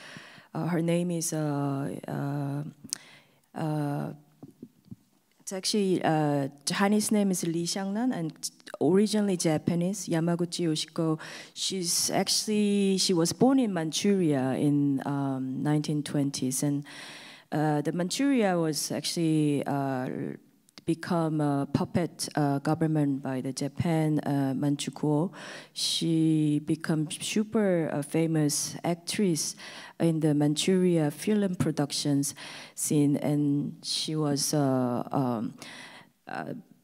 Her name is. It's actually Chinese name is Li Xiangnan, and originally Japanese, Yamaguchi Yoshiko. She was born in Manchuria in 1920s, and the Manchuria was actually become a puppet government by the Japan Manchukuo. She became super famous actress in the Manchuria film productions scene, and she was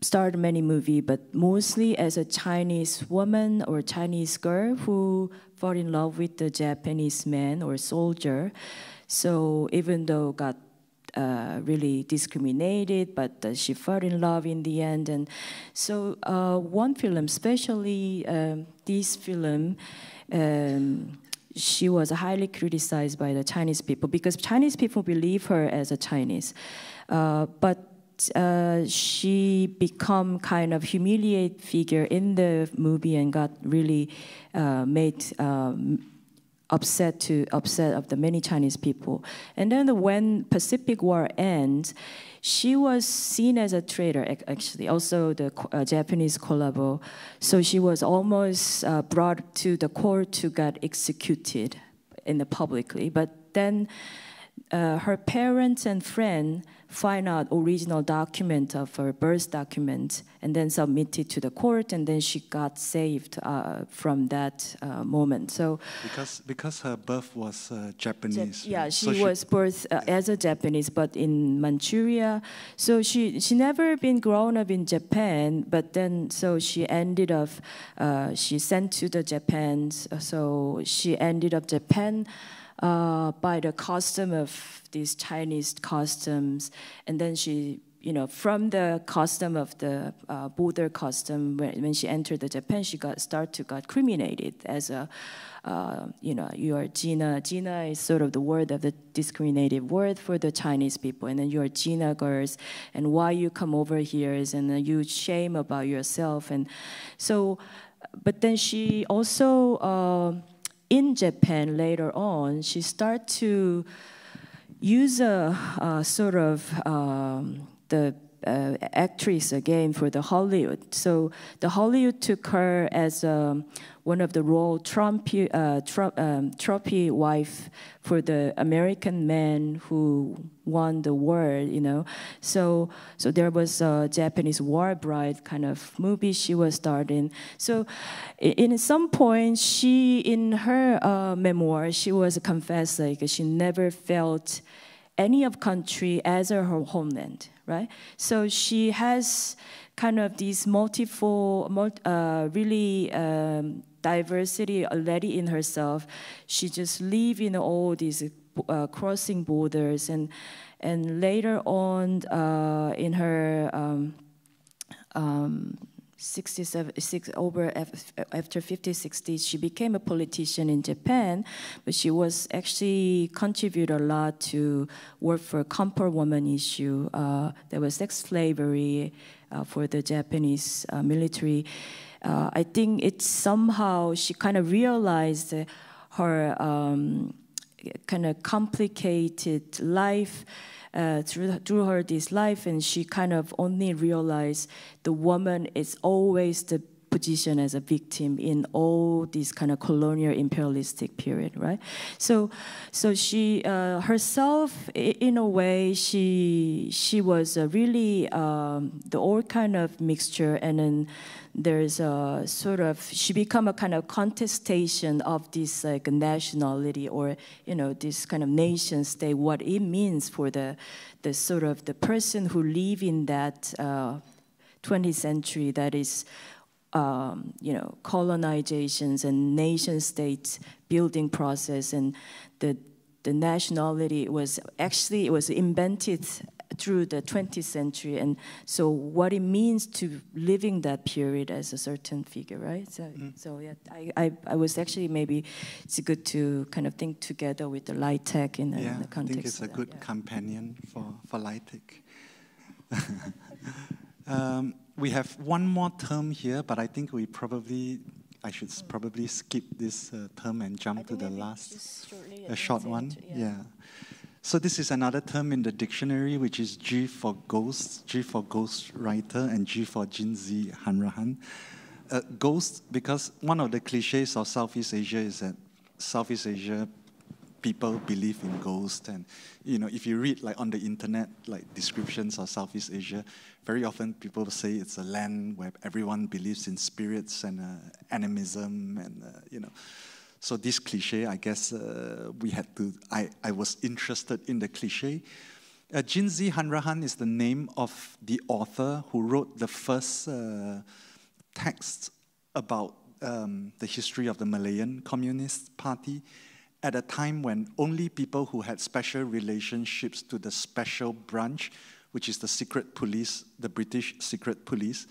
starred many movies, but mostly as a Chinese woman or Chinese girl who fell in love with the Japanese man or soldier. So even though got really discriminated, but she fell in love in the end. And so one film, especially this film, she was highly criticized by the Chinese people because Chinese people believe her as a Chinese. But she become kind of humiliated figure in the movie and got really made upset of the many Chinese people. And then when Pacific War ends, she was seen as a traitor, actually, also the Japanese collabo. So she was almost brought to the court to get executed publicly. But then her parents and friends find out original document of her birth document and then submitted to the court, and then she got saved from that moment. So because her birth was Japanese. She was birthed as a Japanese, but in Manchuria. So she never been grown up in Japan, but then so she ended up she sent to the Japan. So she ended up Japan. By the custom of these Chinese customs, and then she, from the custom of the border custom, when she entered the Japan, she got criminated as a, you are Jina. Jina is sort of the word of the discriminative word for the Chinese people, and then you are Jina girls, and why you come over here is, and you shame about yourself, and so, but then she also. In Japan later on, she started to use a sort of the actress again for the Hollywood. So the Hollywood took her as one of the role trophy wife for the American man who won the war, So there was a Japanese war bride kind of movie she was starting. So in some point, she, in her memoir, she was confessed like she never felt any of country as her homeland, right? So she has kind of these really diversity already in herself. She just live in all these crossing borders, and later on in her after 50s, 60s, she became a politician in Japan, but she was actually contributed a lot to work for comfort woman issue. There was sex slavery for the Japanese military. I think it's somehow she kind of realized her kind of complicated life through her this life, and she kind of only realized the woman is always the position as a victim in all this kind of colonial imperialistic period, right? So she herself, in a way, she was really the old kind of mixture, and then there's a sort of, she become a kind of contestation of this like nationality, or this kind of nation state, what it means for the sort of the person who live in that 20th century, that is colonizations and nation states building process, and the nationality was actually, it was invented through the 20th century, and so what it means to living that period as a certain figure, right? So yeah, I was actually, maybe it's good to kind of think together with the light tech in the context. I think it's a good companion for light tech. We have one more term here, but I think I should probably skip this term and jump to the last, a short one. Yeah. So this is another term in the dictionary, which is G for ghost, G for ghost writer, and G for Jinzi Hanrahan. Ghost, because one of the cliches of Southeast Asia is that Southeast Asia people believe in ghosts, and if you read like on the internet like descriptions of Southeast Asia, very often people say it's a land where everyone believes in spirits and animism, and so this cliche, I guess we had to. I was interested in the cliche. Jinzi Hanrahan is the name of the author who wrote the first text about the history of the Malayan Communist Party, at a time when only people who had special relationships to the special branch, which is the secret police, the British secret police,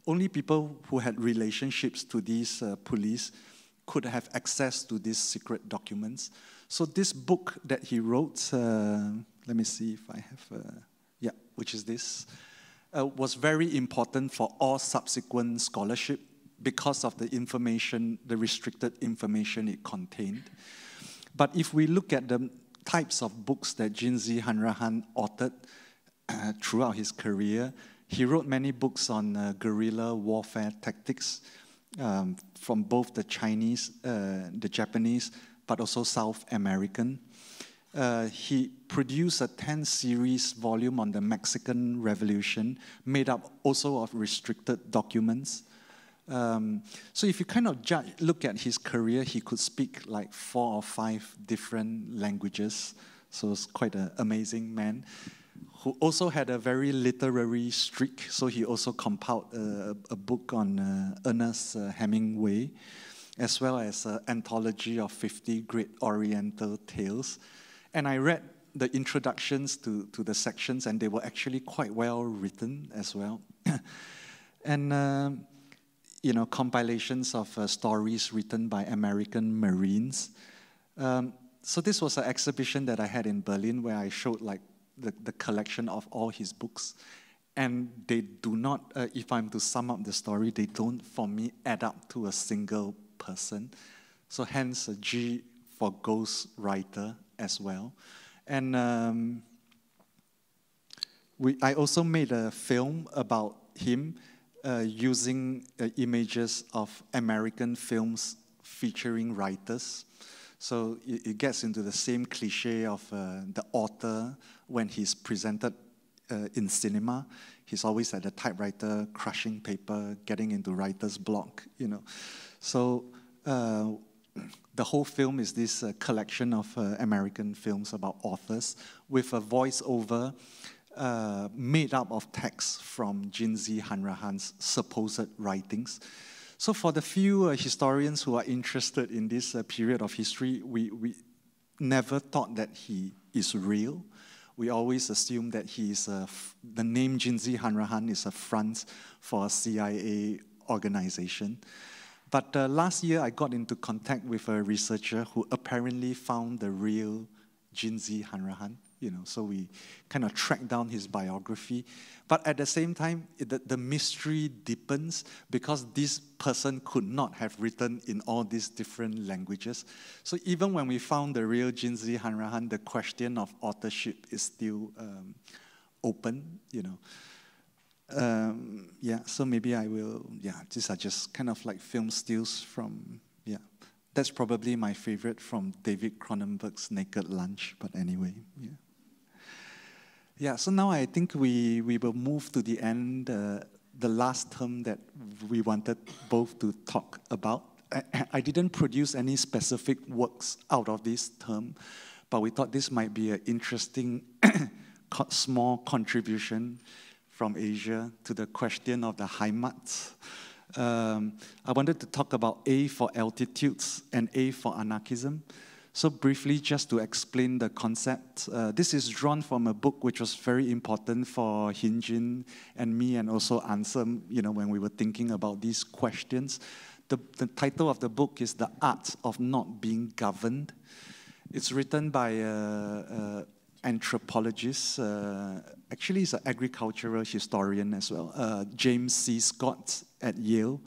only people who had relationships to these police could have access to these secret documents. So this book that he wrote, let me see if I have, which is this, was very important for all subsequent scholarship because of the information, the restricted information it contained. But if we look at the types of books that Jinzi Hanrahan authored throughout his career, he wrote many books on guerrilla warfare tactics from both the Chinese, the Japanese, but also South American. He produced a 10-series volume on the Mexican Revolution, made up also of restricted documents. So if you kind of look at his career, he could speak like 4 or 5 different languages. So it's quite an amazing man, who also had a very literary streak. So he also compiled a book on Ernest Hemingway, as well as an anthology of 50 great Oriental tales. And I read the introductions to the sections, and they were actually quite well written as well. And compilations of stories written by American Marines. So this was an exhibition that I had in Berlin, where I showed like the collection of all his books. And they do not, if I'm to sum up the story, they don't, for me, add up to a single person. So hence a G for ghost writer as well. And I also made a film about him, using images of American films featuring writers. So it gets into the same cliche of the author when he's presented in cinema. He's always at the typewriter, crushing paper, getting into writer's block, So the whole film is this collection of American films about authors with a voiceover made up of texts from Jinzi Hanrahan's supposed writings. So for the few historians who are interested in this period of history, we never thought that he is real. we always assume that the name Jinzi Hanrahan is a front for a CIA organization. But last year, I got into contact with a researcher who apparently found the real Jinzi Hanrahan. So we kind of tracked down his biography. But at the same time, the mystery deepens because this person could not have written in all these different languages. So even when we found the real Jinzi Hanrahan, the question of authorship is still open, so maybe I will, these are just kind of like film stills from, that's probably my favorite from David Cronenberg's Naked Lunch, but anyway, so now I think we will move to the end, the last term that we wanted both to talk about. I didn't produce any specific works out of this term, but we thought this might be an interesting small contribution from Asia to the question of the Heimat. I wanted to talk about A for altitudes and A for anarchism. So briefly, just to explain the concept, this is drawn from a book which was very important for Hyunjin and me, and also Ansem, when we were thinking about these questions. The title of the book is The Art of Not Being Governed. It's written by an anthropologist, actually he's an agricultural historian as well, James C. Scott at Yale.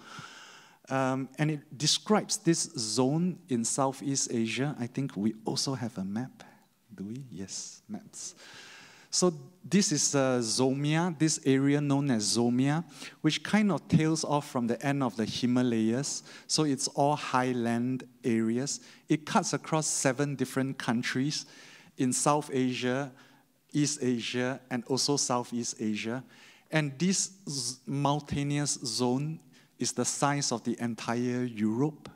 And it describes this zone in Southeast Asia. I think we also have a map. Do we? Yes, maps. So this is Zomia, this area known as Zomia, which kind of tails off from the end of the Himalayas. So it's all highland areas. It cuts across 7 different countries in South Asia, East Asia, and also Southeast Asia. And this mountainous zone is the size of the entire Europe,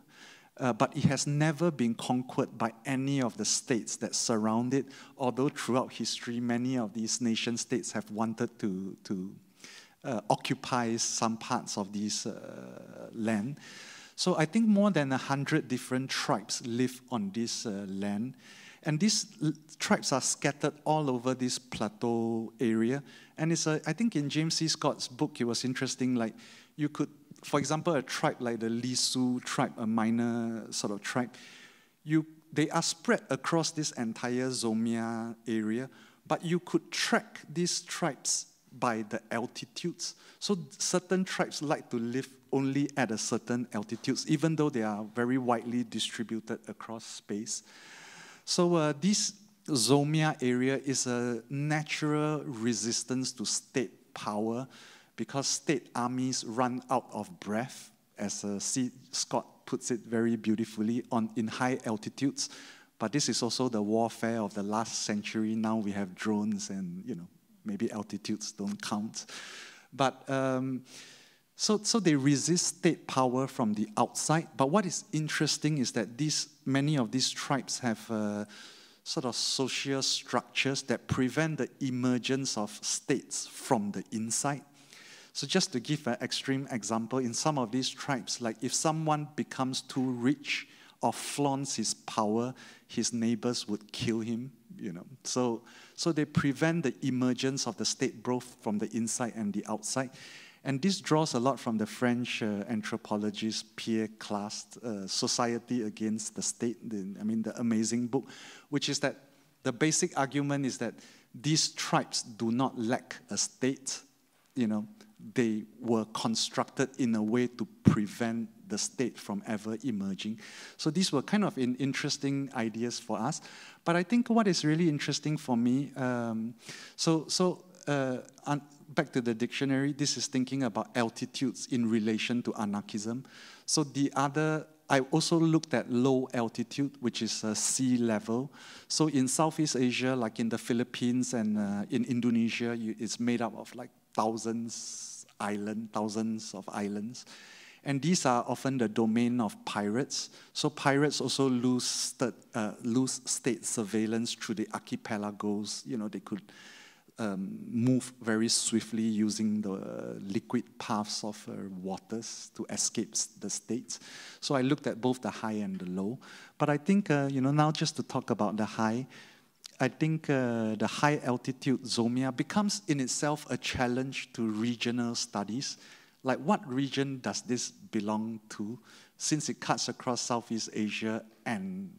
but it has never been conquered by any of the states that surround it, although throughout history, many of these nation states have wanted to occupy some parts of this land. So I think more than 100 different tribes live on this land, and these tribes are scattered all over this plateau area. And it's I think in James C. Scott's book, it was interesting, like you could, for example, a tribe like the Lisu tribe, a minor sort of tribe, they are spread across this entire Zomia area, but you could track these tribes by the altitudes. So certain tribes like to live only at a certain altitudes, even though they are very widely distributed across space. So this Zomia area is a natural resistance to state power, because state armies run out of breath, as C. Scott puts it very beautifully, in high altitudes. But this is also the warfare of the last century. Now we have drones and, maybe altitudes don't count. But so they resist state power from the outside. But what is interesting is that many of these tribes have sort of social structures that prevent the emergence of states from the inside. So just to give an extreme example, in some of these tribes, like if someone becomes too rich or flaunts his power, his neighbors would kill him, So they prevent the emergence of the state both from the inside and the outside. And this draws a lot from the French anthropologist Pierre Clastres, Society Against the State, the amazing book, which is that the basic argument is that these tribes do not lack a state, They were constructed in a way to prevent the state from ever emerging. So these were kind of interesting ideas for us. But I think what is really interesting for me, back to the dictionary, this is thinking about altitudes in relation to anarchism. So I also looked at low altitude, which is sea level. So in Southeast Asia, like in the Philippines and in Indonesia, it's made up of like thousands of islands. And these are often the domain of pirates. So pirates also lose state surveillance through the archipelagos. They could move very swiftly using the liquid paths of waters to escape the states. So I looked at both the high and the low. But I think, now just to talk about the high, I think the high altitude zomia becomes in itself a challenge to regional studies. Like, what region does this belong to, since it cuts across Southeast Asia and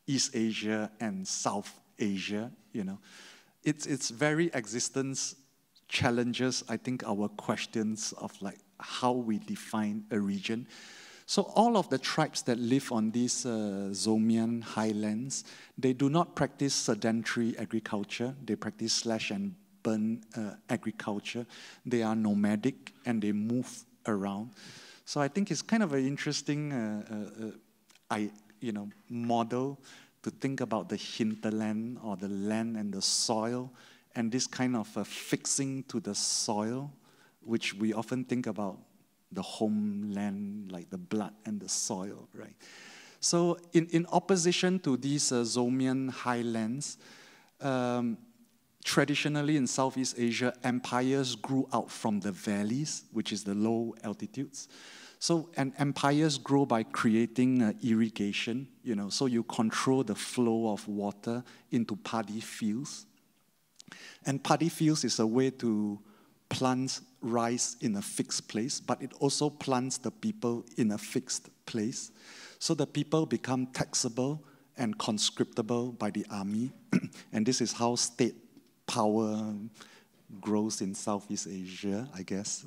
East Asia and South Asia, you know? Its very existence challenges, I think, our questions of like how we define a region. So all of the tribes that live on these Zomian highlands, they do not practice sedentary agriculture. They practice slash and burn agriculture. They are nomadic and they move around. So I think it's kind of an interesting model to think about the hinterland or the land and the soil and this kind of fixing to the soil, which we often think about the homeland, like the blood and the soil, right? So in opposition to these Zomian highlands, traditionally in Southeast Asia, empires grew out from the valleys, which is the low altitudes. So, and empires grow by creating irrigation, you know, so you control the flow of water into paddy fields. And paddy fields is a way to plant rice in a fixed place, but it also plants the people in a fixed place. So the people become taxable and conscriptable by the army. And this is how state power grows in Southeast Asia, I guess,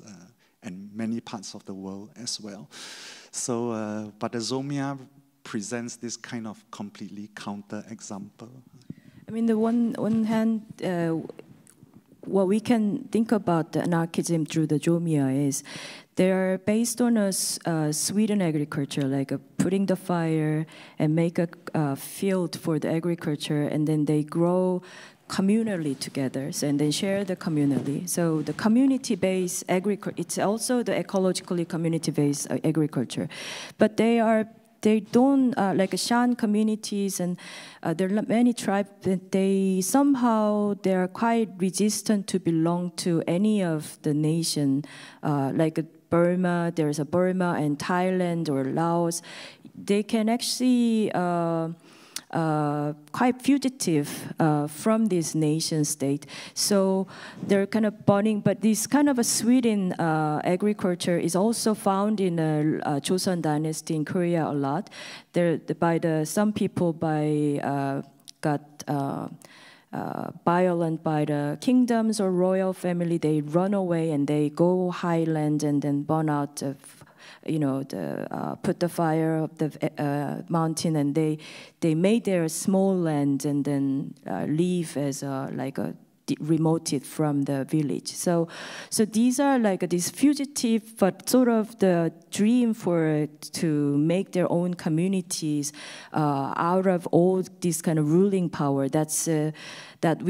and many parts of the world as well. So, but the Zomia presents this kind of completely counter example. I mean, the one hand, what we can think about the anarchism through the Zomia is they are based on a Sweden agriculture, like putting the fire and make a field for the agriculture, and then they grow communally together, so, and then share the communally. So the community-based agriculture, it's also the ecologically community-based agriculture, but they don't like Shan communities, and there are many tribes that they are quite resistant to belong to any of the nation, like Burma. There's a Burma and Thailand or Laos. They can actually quite fugitive from this nation state. So they're kind of burning, but this kind of a Sweden agriculture is also found in the Joseon dynasty in Korea a lot. Some people got violent by the kingdoms or royal family. They run away and they go highland and then burn out put the fire of the mountain, and they made their small land and then live as remoted from the village. So these are like this fugitive, but sort of the dream to make their own communities out of all this kind of ruling power. That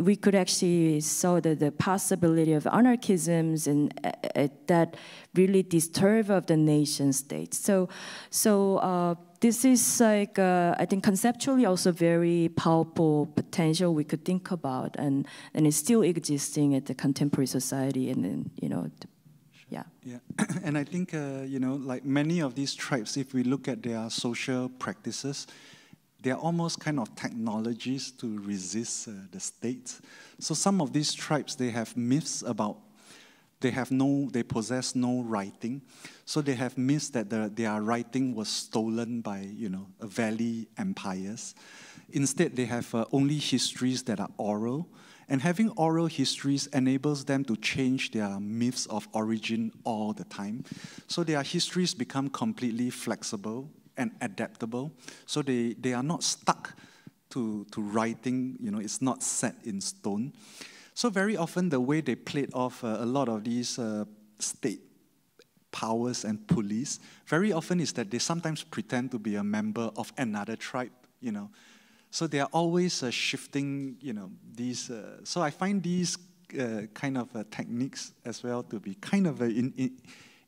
we could actually saw the possibility of anarchisms and that really disturb of the nation state. So this is like I think conceptually also very powerful potential we could think about, and it's still existing at the contemporary society, and then yeah. And I think like many of these tribes, if we look at their social practices, they are almost kind of technologies to resist the state. So some of these tribes, they have myths about, they possess no writing. So they have myths that their writing was stolen by, valley empires. Instead, they have only histories that are oral. And having oral histories enables them to change their myths of origin all the time. So their histories become completely flexible and adaptable, so they are not stuck to writing, it's not set in stone. So very often the way they played off a lot of these state powers and police, very often is that they sometimes pretend to be a member of another tribe, So they are always shifting, these, so I find these kind of techniques as well to be kind of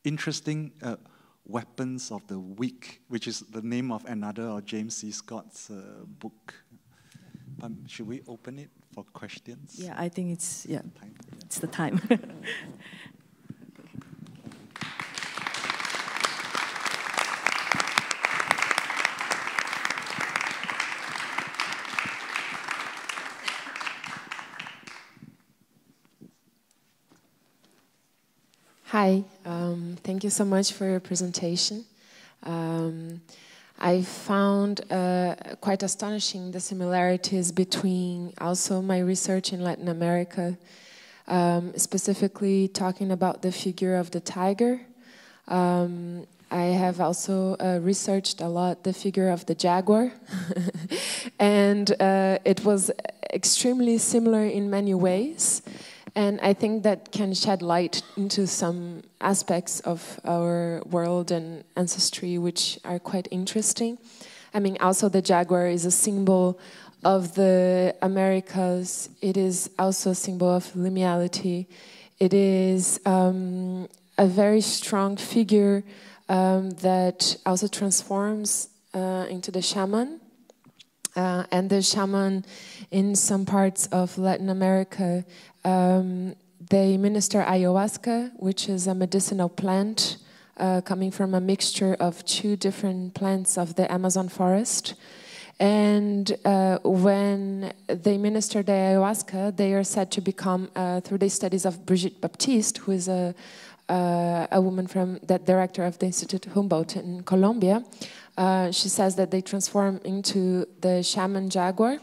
interesting Weapons of the Weak, which is the name of another of James C. Scott's book. Should we open it for questions? Yeah, I think it's the time. Hi, thank you so much for your presentation. I found quite astonishing the similarities between also my research in Latin America, specifically talking about the figure of the tiger. I have also researched a lot the figure of the jaguar, and it was extremely similar in many ways. And I think that can shed light into some aspects of our world and ancestry which are quite interesting. I mean, also the jaguar is a symbol of the Americas. It is also a symbol of liminality. It is a very strong figure that also transforms into the shaman. And the shaman in some parts of Latin America, they minister ayahuasca, which is a medicinal plant coming from a mixture of 2 different plants of the Amazon forest. And when they minister the ayahuasca, they are said to become, through the studies of Brigitte Baptiste, who is a woman from the director of the Institute Humboldt in Colombia. She says that they transform into the shaman jaguar.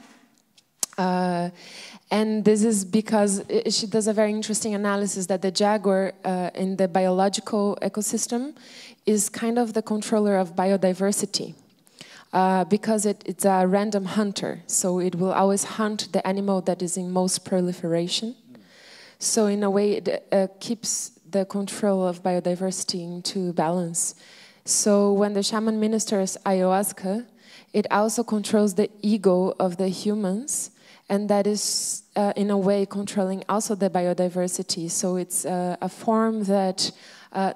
And this is because she does a very interesting analysis that the jaguar in the biological ecosystem is kind of the controller of biodiversity. Because it's a random hunter, so it will always hunt the animal that is in most proliferation. So in a way, it keeps the control of biodiversity into balance. So when the shaman ministers ayahuasca, it also controls the ego of the humans, and that is in a way controlling also the biodiversity. So it's a form that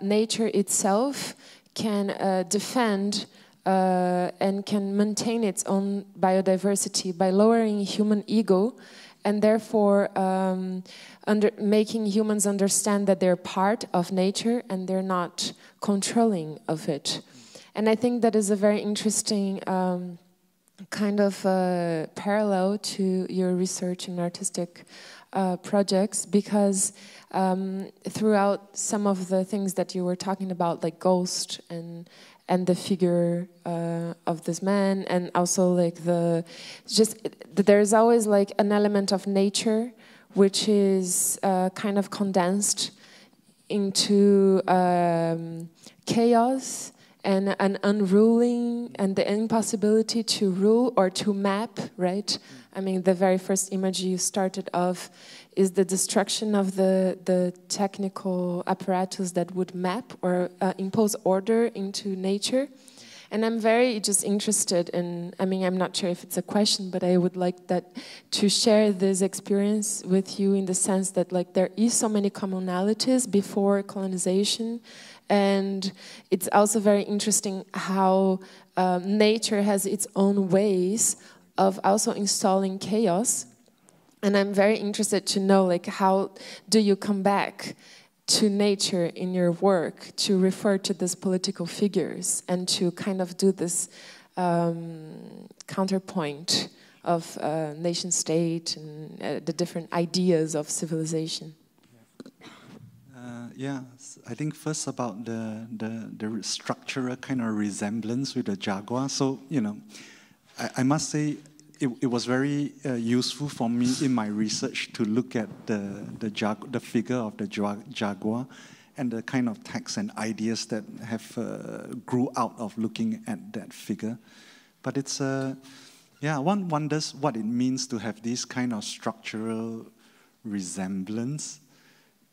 nature itself can defend and can maintain its own biodiversity by lowering human ego, and therefore making humans understand that they're part of nature and they're not controlling of it. And I think that is a very interesting kind of parallel to your research and artistic projects, because throughout some of the things that you were talking about, like ghost and the figure of this man, and also like there's always like an element of nature which is kind of condensed into chaos and an unruling and the impossibility to rule or to map, right? I mean, the very first image you started off is the destruction of the technical apparatus that would map or impose order into nature. And I'm very just interested in, I mean, I'm not sure if it's a question, but I would like to share this experience with you in the sense that like there is so many commonalities before colonization. And it's also very interesting how nature has its own ways of also installing chaos. And I'm very interested to know, like, how do you come back to nature in your work to refer to these political figures and to kind of do this counterpoint of nation state and the different ideas of civilization? Yeah, I think first about the structural kind of resemblance with the jaguar. So, you know, I must say it was very useful for me in my research to look at the figure of the jaguar and the kind of texts and ideas that have grew out of looking at that figure. But it's, yeah, one wonders what it means to have this kind of structural resemblance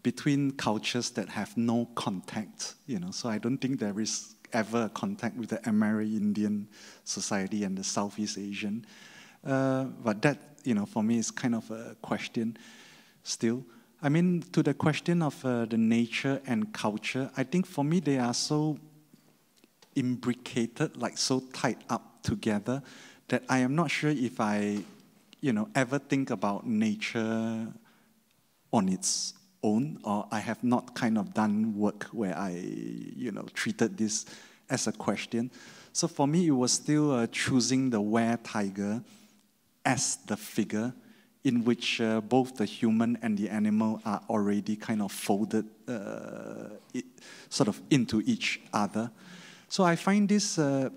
between cultures that have no contact, you know. So I don't think there is ever a contact with the Amerindian society and the Southeast Asian. But that, you know, for me is kind of a question still. I mean, to the question of the nature and culture, I think for me they are so imbricated, like so tied up together, that I am not sure if I, you know, ever think about nature on its own, or I have not kind of done work where I, you know, treated this as a question. So for me, it was still choosing the were tiger as the figure in which both the human and the animal are already kind of folded sort of into each other. So I find this, I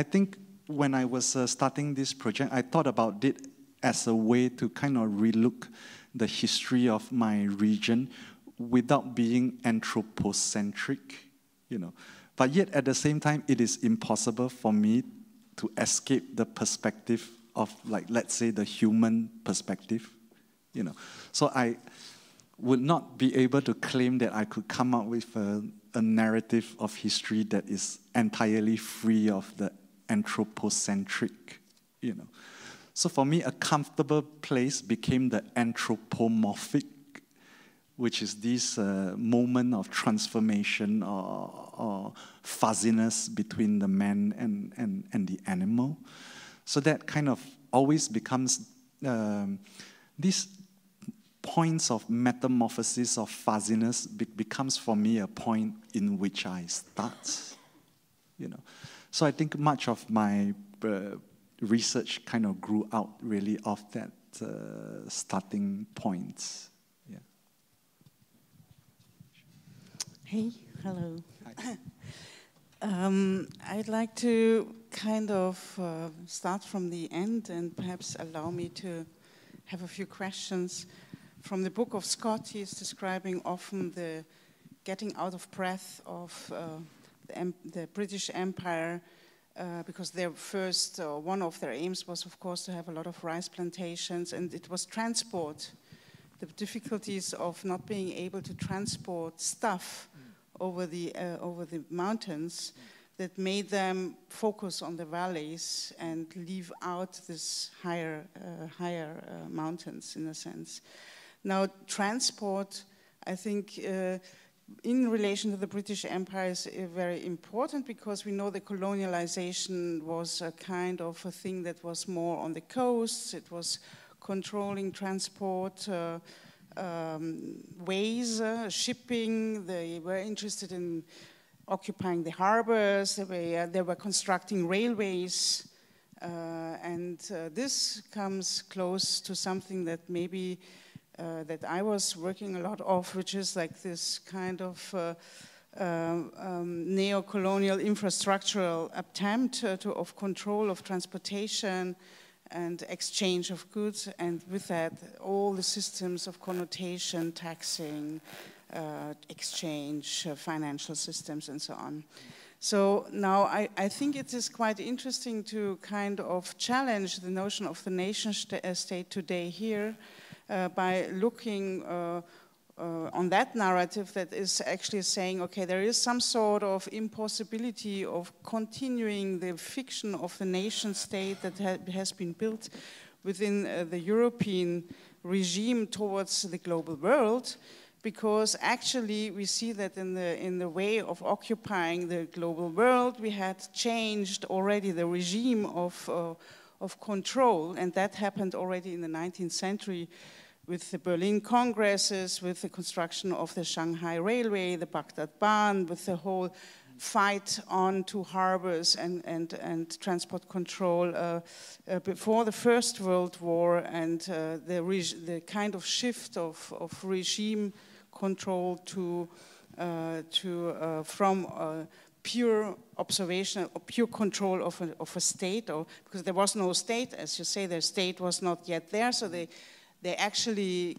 think when I was starting this project, I thought about it as a way to kind of relook the history of my region without being anthropocentric, But yet at the same time, it is impossible for me to escape the perspective of, like, let's say, the human perspective, So I would not be able to claim that I could come up with a narrative of history that is entirely free of the anthropocentric, So for me, a comfortable place became the anthropomorphic, which is this moment of transformation or fuzziness between the man and the animal. So that kind of always becomes these points of metamorphosis of fuzziness becomes for me a point in which I start. So I think much of my research kind of grew out really of that starting point. Yeah. Hey, hello. Hi. I'd like to kind of start from the end and perhaps allow me to have a few questions. From the book of Scott, he is describing often the getting out of breath of the British Empire because their first, one of their aims was, of course, to have a lot of rice plantations, and it was transport. The difficulties of not being able to transport stuff over the mountains that made them focus on the valleys and leave out this higher mountains, in a sense. Now, transport, I think, in relation to the British Empire is very important, because we know the colonialization was a kind of a thing that was more on the coasts. It was controlling transport ways, shipping. They were interested in occupying the harbors. They were constructing railways. And this comes close to something that maybe that I was working a lot of, which is like this kind of neo-colonial infrastructural attempt of control of transportation and exchange of goods, and with that, all the systems of connotation, taxing, exchange, financial systems, and so on. So now I think it is quite interesting to kind of challenge the notion of the nation state today here by looking on that narrative that is actually saying, okay, there is some sort of impossibility of continuing the fiction of the nation state that has been built within the European regime towards the global world, because actually we see that in the way of occupying the global world, we had changed already the regime of control, and that happened already in the 19th century with the Berlin Congresses, with the construction of the Shanghai Railway, the Baghdad Bahn, with the whole fight on to harbors and transport control before the First World War, and the kind of shift of regime control from pure observation, or pure control of a state, or because there was no state, as you say, their state was not yet there, so they actually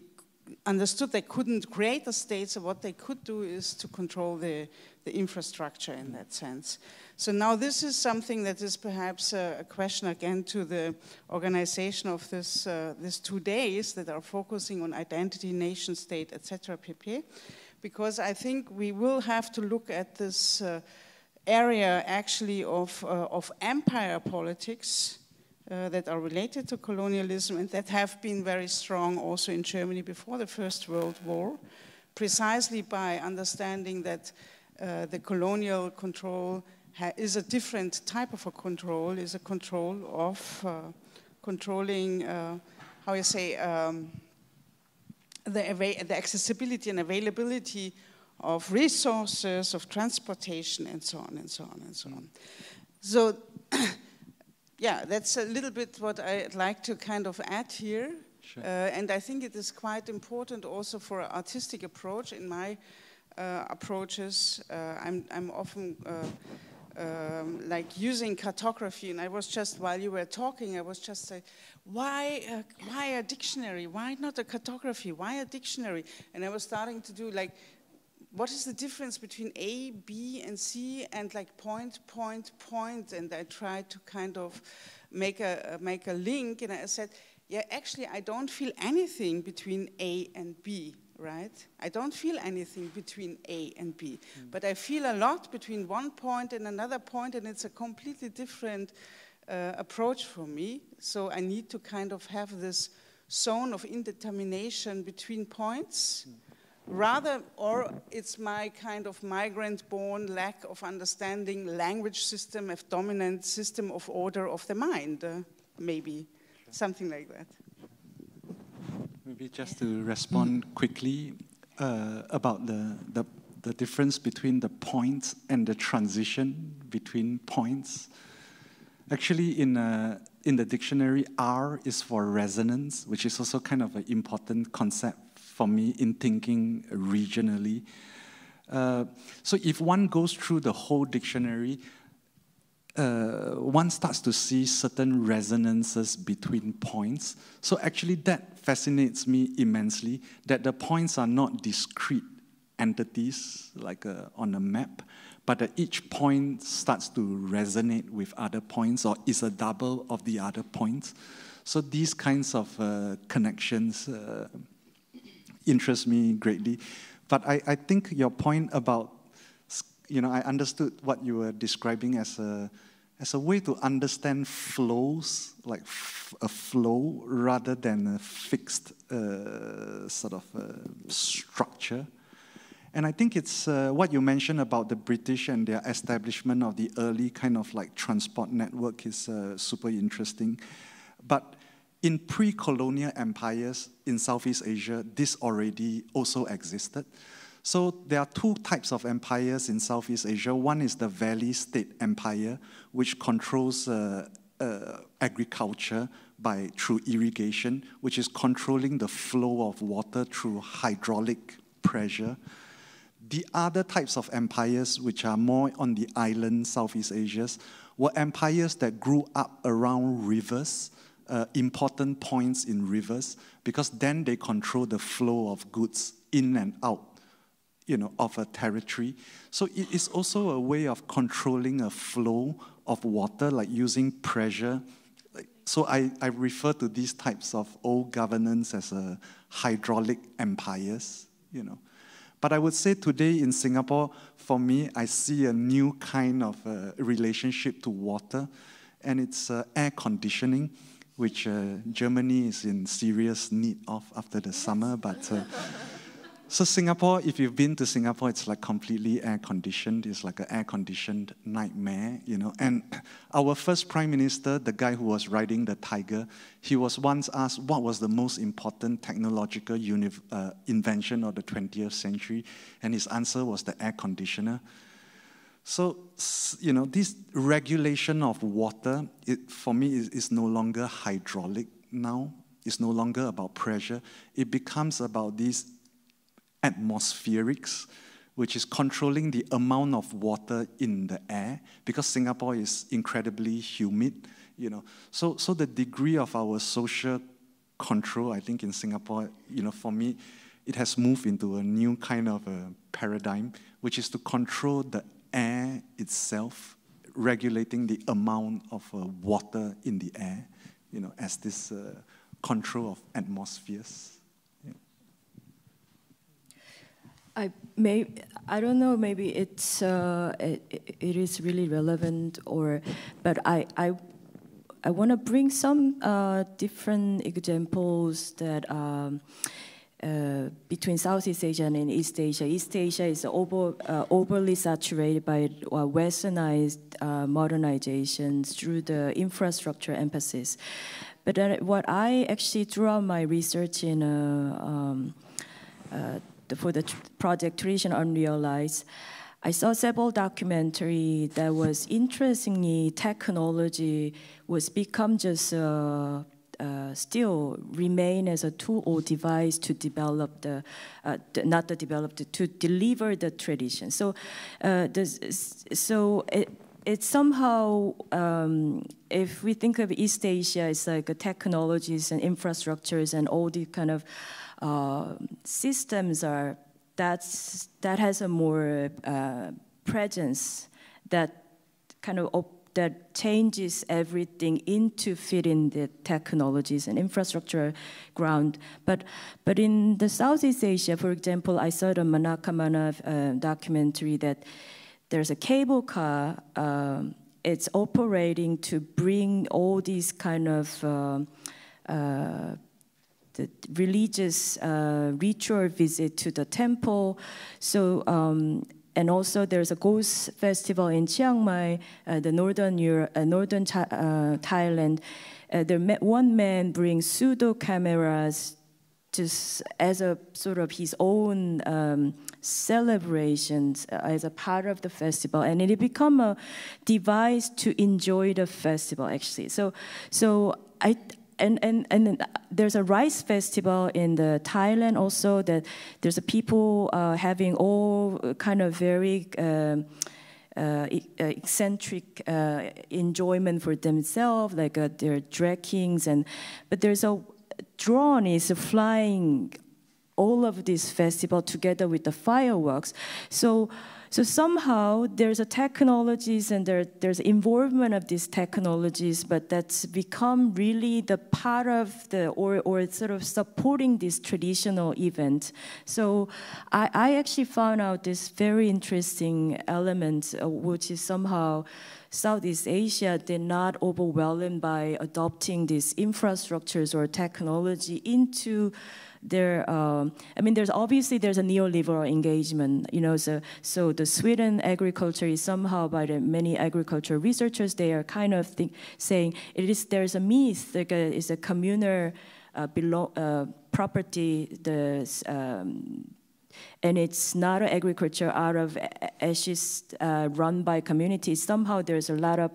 understood they couldn't create a state, so what they could do is to control the infrastructure in that sense. So now this is something that is perhaps a question again to the organization of these 2 days that are focusing on identity, nation state, etc. pp. Because I think we will have to look at this area actually of empire politics that are related to colonialism, and that have been very strong also in Germany before the First World War, precisely by understanding that the colonial control is a different type of a control, is a control of controlling, how you say, the accessibility and availability of resources, of transportation, and so on, and so on, and so on. So, yeah, that's a little bit what I'd like to kind of add here. Sure. And I think it is quite important also for an artistic approach. In my approaches, I'm often like using cartography, and I was just, while you were talking, I was just saying, why a dictionary? Why not a cartography? Why a dictionary? And I was starting to do like, what is the difference between A, B, and C, and like point, and I tried to kind of make a link, and I said, yeah, actually, I don't feel anything between A and B, right? I don't feel anything between A and B, but I feel a lot between one point and another point, and it's a completely different approach for me. So I need to kind of have this zone of indetermination between points, rather, or it's my kind of migrant-born lack of understanding language system, of dominant system of order of the mind, maybe. Something like that. Maybe just to respond quickly about the difference between the points and the transition between points. Actually, in the dictionary, R is for resonance, which is also kind of an important concept for me in thinking regionally. So if one goes through the whole dictionary, one starts to see certain resonances between points. So actually that fascinates me immensely, that the points are not discrete entities like on a map, but that each point starts to resonate with other points or is a double of the other points. So these kinds of connections interest me greatly. But I think your point about, I understood what you were describing as a way to understand flows, like a flow rather than a fixed sort of structure. And I think it's what you mentioned about the British and their establishment of the early kind of like transport network is super interesting. But in pre-colonial empires in Southeast Asia, this already also existed. So there are two types of empires in Southeast Asia. One is the Valley State Empire, which controls agriculture through irrigation, which is controlling the flow of water through hydraulic pressure. The other types of empires, which are more on the island Southeast Asia, were empires that grew up around rivers, important points in rivers, because then they control the flow of goods in and out, of a territory. So it is also a way of controlling a flow of water, like using pressure. So I refer to these types of old governance as hydraulic empires, But I would say today in Singapore, for me, I see a new kind of relationship to water, and it's air conditioning, which Germany is in serious need of after the summer. But so Singapore, if you've been to Singapore, it's like completely air-conditioned. It's like an air-conditioned nightmare, And our first prime minister, the guy who was riding the tiger, he was once asked what was the most important technological invention of the 20th century, and his answer was the air conditioner. So, this regulation of water, for me, is no longer hydraulic now. It's no longer about pressure. It becomes about these atmospherics, which is controlling the amount of water in the air, because Singapore is incredibly humid, So the degree of our social control, I think in Singapore, for me, it has moved into a new kind of a paradigm, which is to control the air itself, regulating the amount of water in the air, as this control of atmospheres. I don't know. Maybe it is really relevant, but I want to bring some different examples that between Southeast Asia and East Asia. East Asia is overly saturated by westernized modernizations through the infrastructure emphasis. But what I actually, throughout my research for the project Tradition Unrealized, I saw several documentaries that was interestingly technology was become just still remain as a tool or device to develop to deliver the tradition. So, it's somehow, if we think of East Asia, it's like technologies and infrastructures and all the kind of systems that has a more presence that kind of that changes everything into fitting the technologies and infrastructure ground. But in the Southeast Asia, for example, I saw the Manaka documentary that there's a cable car. It's operating to bring all these kind of the religious ritual visit to the temple. So. And also, there's a ghost festival in Chiang Mai, the northern Thailand. One man brings pseudo cameras just as a sort of his own celebrations as a part of the festival, and it become a device to enjoy the festival. Actually, so And there's a rice festival in the Thailand also, that there's a people having all kind of very eccentric enjoyment for themselves, like their drag kings, but there's a drone is flying all of this festival together with the fireworks. So somehow there's a technologies and there's involvement of these technologies, but that's become really the part of the or sort of supporting this traditional event. So I actually found out this very interesting element, which is somehow Southeast Asia, they're not overwhelmed by adopting these infrastructures or technology into their, I mean, there's a neoliberal engagement, you know, so the Sweden agriculture is somehow, by the many agricultural researchers, they are kind of saying there's a myth, like it's a communal property, and it's not an agriculture out of ashes run by communities. Somehow there's a lot of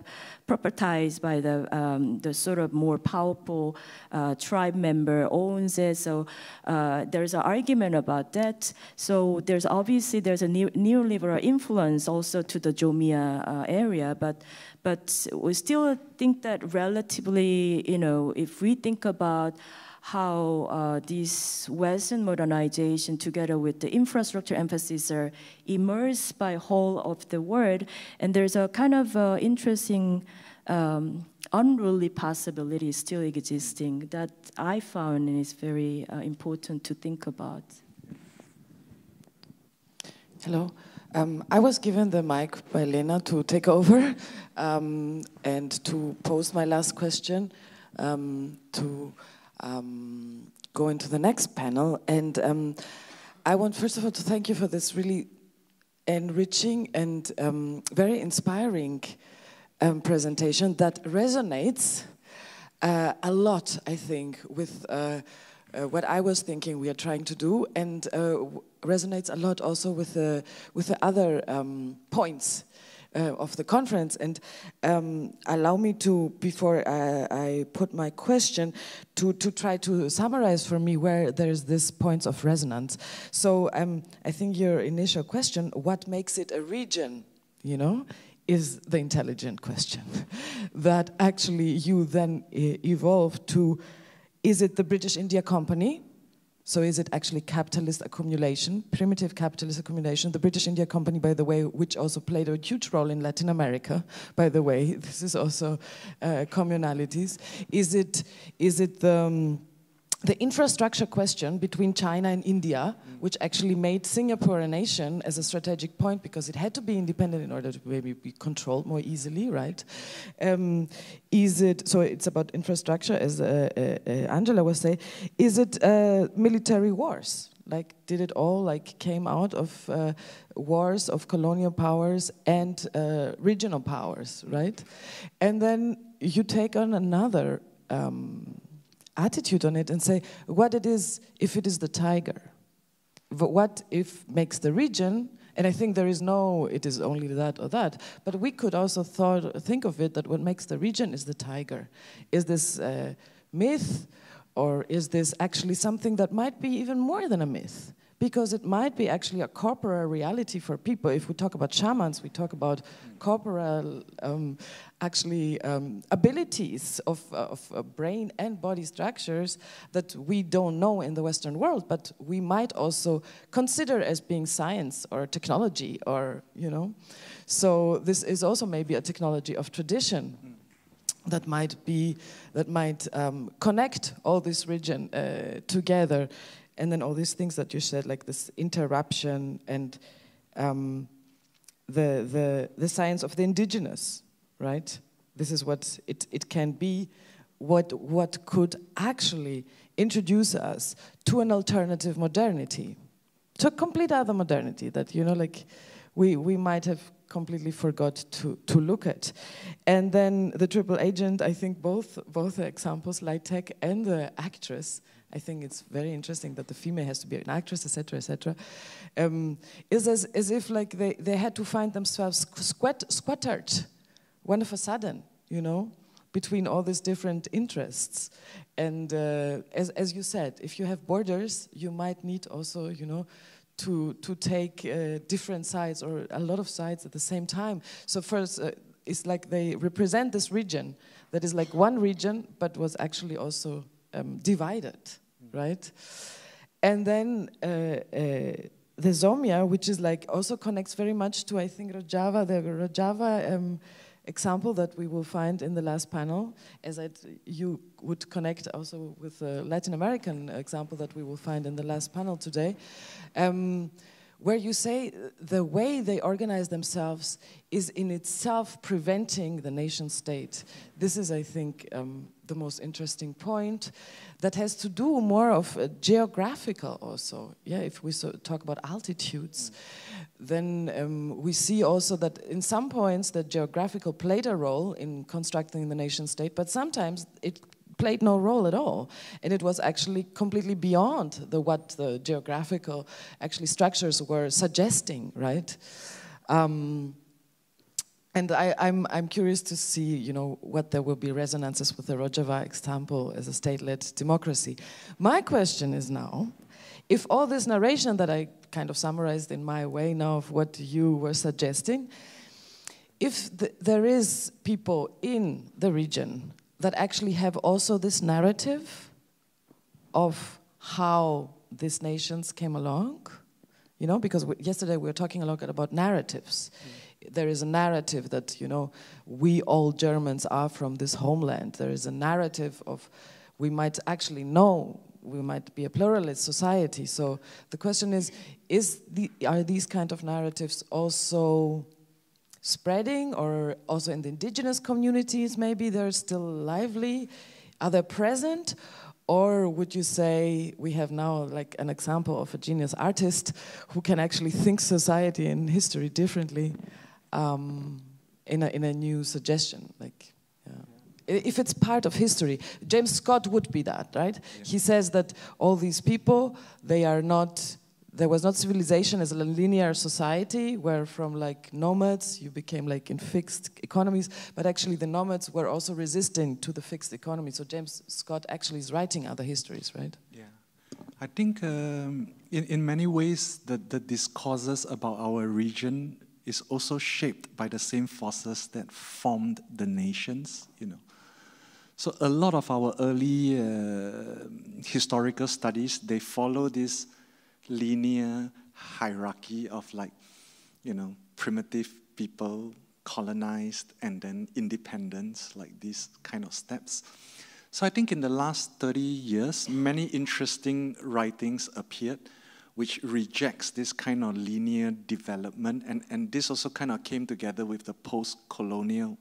propertized by the sort of more powerful tribe member owns it. So there's an argument about that. So there's a neoliberal influence also to the Jomia area, but we still think that relatively, you know, if we think about how this Western modernization together with the infrastructure emphasis are immersed by whole of the world, and there's a kind of interesting unruly possibility still existing that I found is very important to think about. Hello. I was given the mic by Lena to take over and to pose my last question to go into the next panel. And I want, first of all, to thank you for this really enriching and very inspiring presentation that resonates a lot, I think, with what I was thinking we are trying to do, and resonates a lot also with the other points of the conference. And allow me to, before I put my question, to try to summarize for me where there's this points of resonance. So I think your initial question, what makes it a region, you know, is the intelligent question that actually you then evolve to. Is it the British India Company? So is it actually capitalist accumulation, primitive capitalist accumulation? The British India Company, by the way, which also played a huge role in Latin America, by the way. This is also communalities. Is it the infrastructure question between China and India, which actually made Singapore a nation as a strategic point because it had to be independent in order to maybe be controlled more easily, right? Is it, so it's about infrastructure, as Angela was saying. Is it military wars? Like, did it all like came out of wars of colonial powers and regional powers, right? And then you take on another attitude on it and say, what it is if it is the tiger? What if makes the region? And I think there is no, it is only that or that, but we could also think of it that what makes the region is the tiger, is this myth, or is this actually something that might be even more than a myth? Because it might be actually a corporal reality for people. If we talk about shamans, we talk about corporal abilities of brain and body structures that we don't know in the Western world, but we might also consider as being science or technology, or, you know. So this is also maybe a technology of tradition that might connect all this region together. And then all these things that you said, like this interruption and the science of the indigenous, right? This is what it can be, what could actually introduce us to an alternative modernity, to a complete other modernity that, you know, like we might have completely forgot to look at. And then the triple agent, I think both the examples, Light Tech and the actress, I think it's very interesting that the female has to be an actress, etc., etc. Is as if like they had to find themselves squattered, one of a sudden, you know, between all these different interests. And as you said, if you have borders, you might need also, you know, to take different sides or a lot of sides at the same time. So first, it's like they represent this region that is like one region, but was actually also divided, right? And then the Zomia, which is like also connects very much to, I think, Rojava, the Rojava example that we will find in the last panel, as you would connect also with the Latin American example that we will find in the last panel today, where you say the way they organize themselves is in itself preventing the nation state. This is, I think, the most interesting point that has to do more of geographical also. Yeah, if we talk about altitudes, then we see also that in some points that geographical played a role in constructing the nation state, but sometimes it played no role at all, and it was actually completely beyond what the geographical actually structures were suggesting, right? And I'm curious to see, you know, what there will be resonances with the Rojava example as a state-led democracy. My question is now, if all this narration that I kind of summarized in my way now of what you were suggesting, if there is people in the region that actually have also this narrative of how these nations came along, you know, because yesterday we were talking a lot about narratives. There is a narrative that, you know, we all Germans are from this homeland. There is a narrative of we might actually know, we might be a pluralist society. So the question is are these kind of narratives also spreading, or also in the indigenous communities maybe they're still lively? Are they present? Or would you say we have now like an example of a genius artist who can actually think society and history differently in a new suggestion? Like, yeah. If it's part of history, James Scott would be that, right? Yeah. He says that all these people, there was not civilization as a linear society where from like nomads you became like in fixed economies, but actually the nomads were also resisting to the fixed economy. So James Scott actually is writing other histories, right? Yeah, I think in many ways the discourses about our region is also shaped by the same forces that formed the nations, you know. So a lot of our early historical studies, they follow this linear hierarchy of like, you know, primitive people, colonized, and then independence, like these kind of steps. So I think in the last 30 years, many interesting writings appeared which rejects this kind of linear development, and this also kind of came together with the post-colonial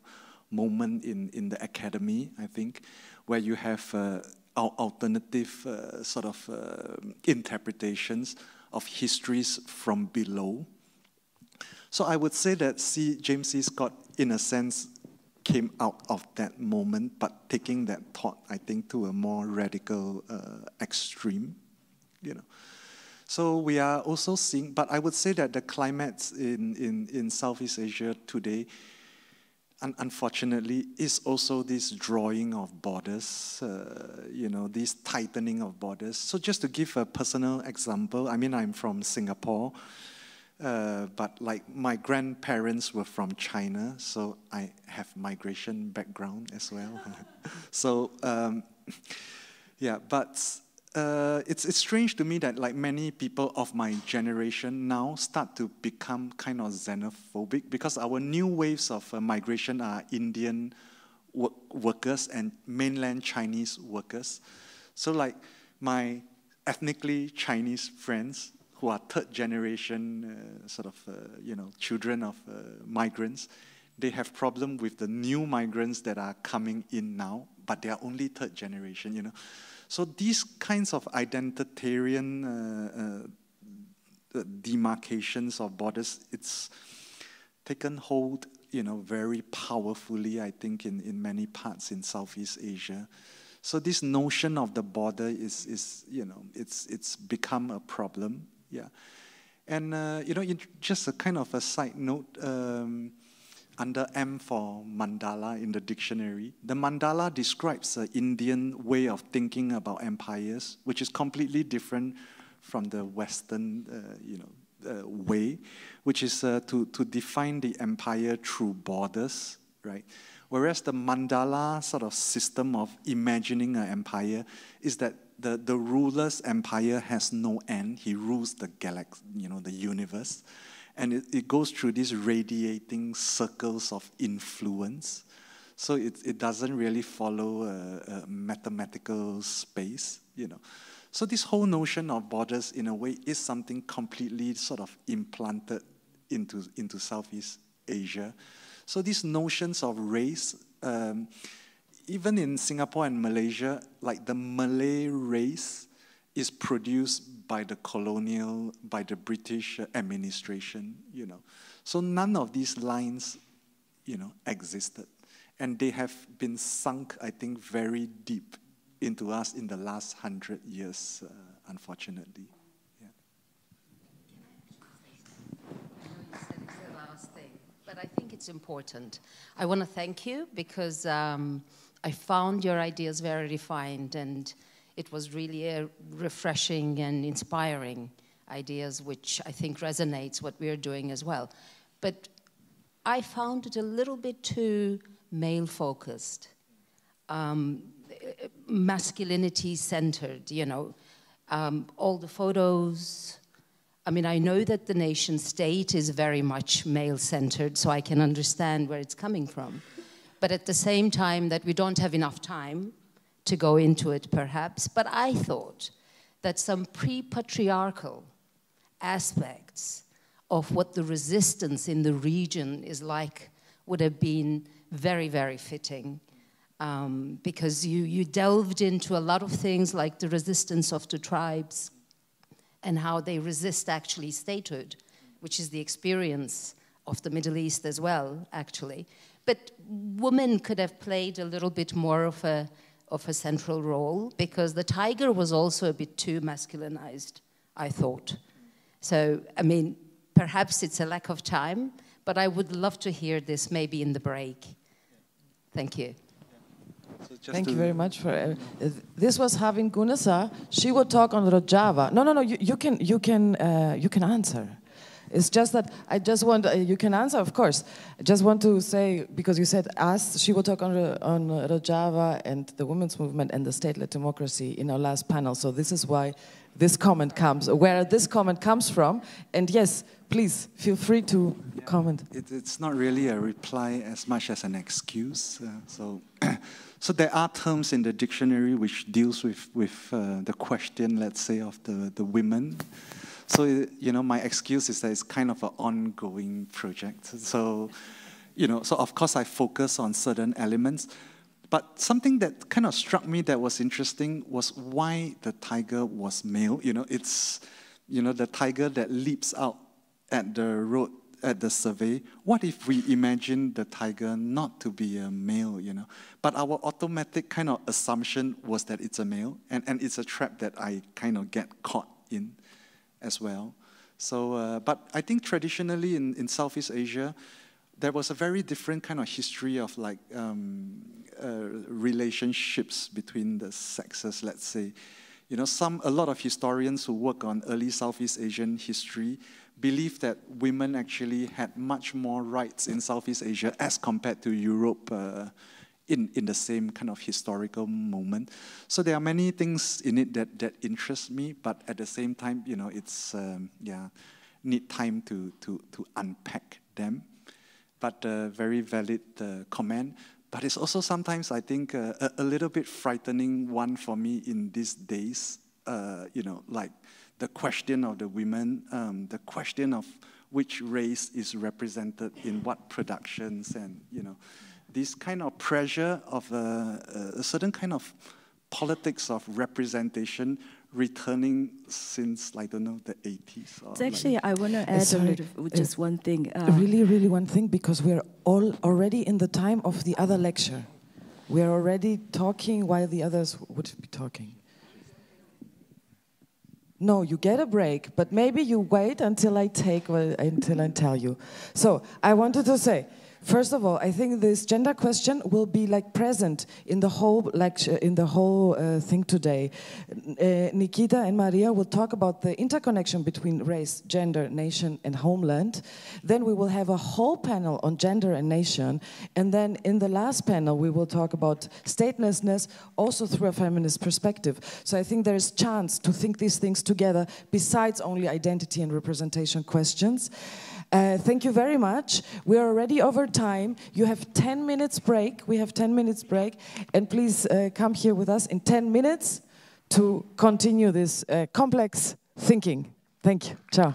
moment in the academy, I think, where you have alternative sort of interpretations of histories from below. So I would say that James C. Scott, in a sense, came out of that moment, but taking that thought, I think, to a more radical extreme, you know. So we are also seeing, but I would say that the climates in Southeast Asia today, unfortunately, is also this drawing of borders, this tightening of borders. So just to give a personal example, I mean, I'm from Singapore, but like my grandparents were from China, so I have migration background as well. So, yeah, but it's strange to me that like many people of my generation now start to become kind of xenophobic, because our new waves of migration are Indian workers and mainland Chinese workers. So like my ethnically Chinese friends who are third generation children of migrants, they have problem with the new migrants that are coming in now, but they are only third generation, So these kinds of identitarian demarcations of borders, it's taken hold, very powerfully, I think, in many parts in Southeast Asia. So this notion of the border is it's become a problem, yeah. And just a kind of a side note. Under M for mandala in the dictionary, the mandala describes an Indian way of thinking about empires, which is completely different from the Western, way, which is to define the empire through borders, right? Whereas the mandala sort of system of imagining an empire is that the ruler's empire has no end. He rules the galaxy, the universe. And it goes through these radiating circles of influence. So it doesn't really follow a mathematical space, So this whole notion of borders, in a way, is something completely sort of implanted into Southeast Asia. So these notions of race, even in Singapore and Malaysia, like the Malay race is produced by the British administration, So none of these lines, existed. And they have been sunk, I think, very deep into us in the last 100 years, unfortunately. Yeah. I know you said it's the last thing, but I think it's important. I want to thank you because I found your ideas very refined, and it was really a refreshing and inspiring ideas, which I think resonates what we're doing as well. But I found it a little bit too male-focused, masculinity-centered, all the photos. I mean, I know that the nation state is very much male-centered, so I can understand where it's coming from. But at the same time that we don't have enough time to go into it, perhaps, but I thought that some pre-patriarchal aspects of what the resistance in the region is like would have been very, very fitting, because you delved into a lot of things like the resistance of the tribes and how they resist actually statehood, which is the experience of the Middle East as well, actually. But women could have played a little bit more of a central role, because the tiger was also a bit too masculinized, I thought. So, I mean, perhaps it's a lack of time, but I would love to hear this maybe in the break. Thank you. So Thank you very much for this was having Gunasa. She will talk on Rojava. No. You can answer. It's just that I just want, you can answer, of course. I just want to say, because you said us, she will talk on Rojava and the women's movement and the state-led democracy in our last panel. So this is why this comment comes, where this comment comes from. And yes, please, feel free to comment. It's not really a reply as much as an excuse. So there are terms in the dictionary which deals with the question, let's say, of the women. So, my excuse is that it's kind of an ongoing project. So, so of course I focus on certain elements. But something that kind of struck me that was interesting was why the tiger was male. It's, the tiger that leaps out at the road, at the survey. What if we imagine the tiger not to be a male, But our automatic kind of assumption was that it's a male. And it's a trap that I kind of get caught in as well. So, but I think traditionally in Southeast Asia, there was a very different kind of history of like relationships between the sexes, let's say. You know, a lot of historians who work on early Southeast Asian history believe that women actually had much more rights in Southeast Asia as compared to Europe in the same kind of historical moment. So there are many things in it that interest me, but at the same time, you know, it's, need time to unpack them. But very valid comment. But it's also sometimes, I think, a little bit frightening one for me in these days, you know, like the question of the women, the question of which race is represented in what productions, and, you know, this kind of pressure of a certain kind of politics of representation returning since, I don't know, the 80s. It's actually, like, I want to add just one thing. Really one thing, because we're all already in the time of the other lecture. We're already talking while the others would be talking. No, you get a break, but maybe you wait until I tell you. So I wanted to say, first of all, I think this gender question will be like present in the whole lecture, in the whole thing today. Nikita and Maria will talk about the interconnection between race, gender, nation, and homeland. Then we will have a whole panel on gender and nation. And then in the last panel, we will talk about statelessness, also through a feminist perspective. So I think there is chance to think these things together, besides only identity and representation questions. Thank you very much. We are already over time. You have 10 minutes break. We have 10 minutes break. And please come here with us in 10 minutes to continue this complex thinking. Thank you. Ciao.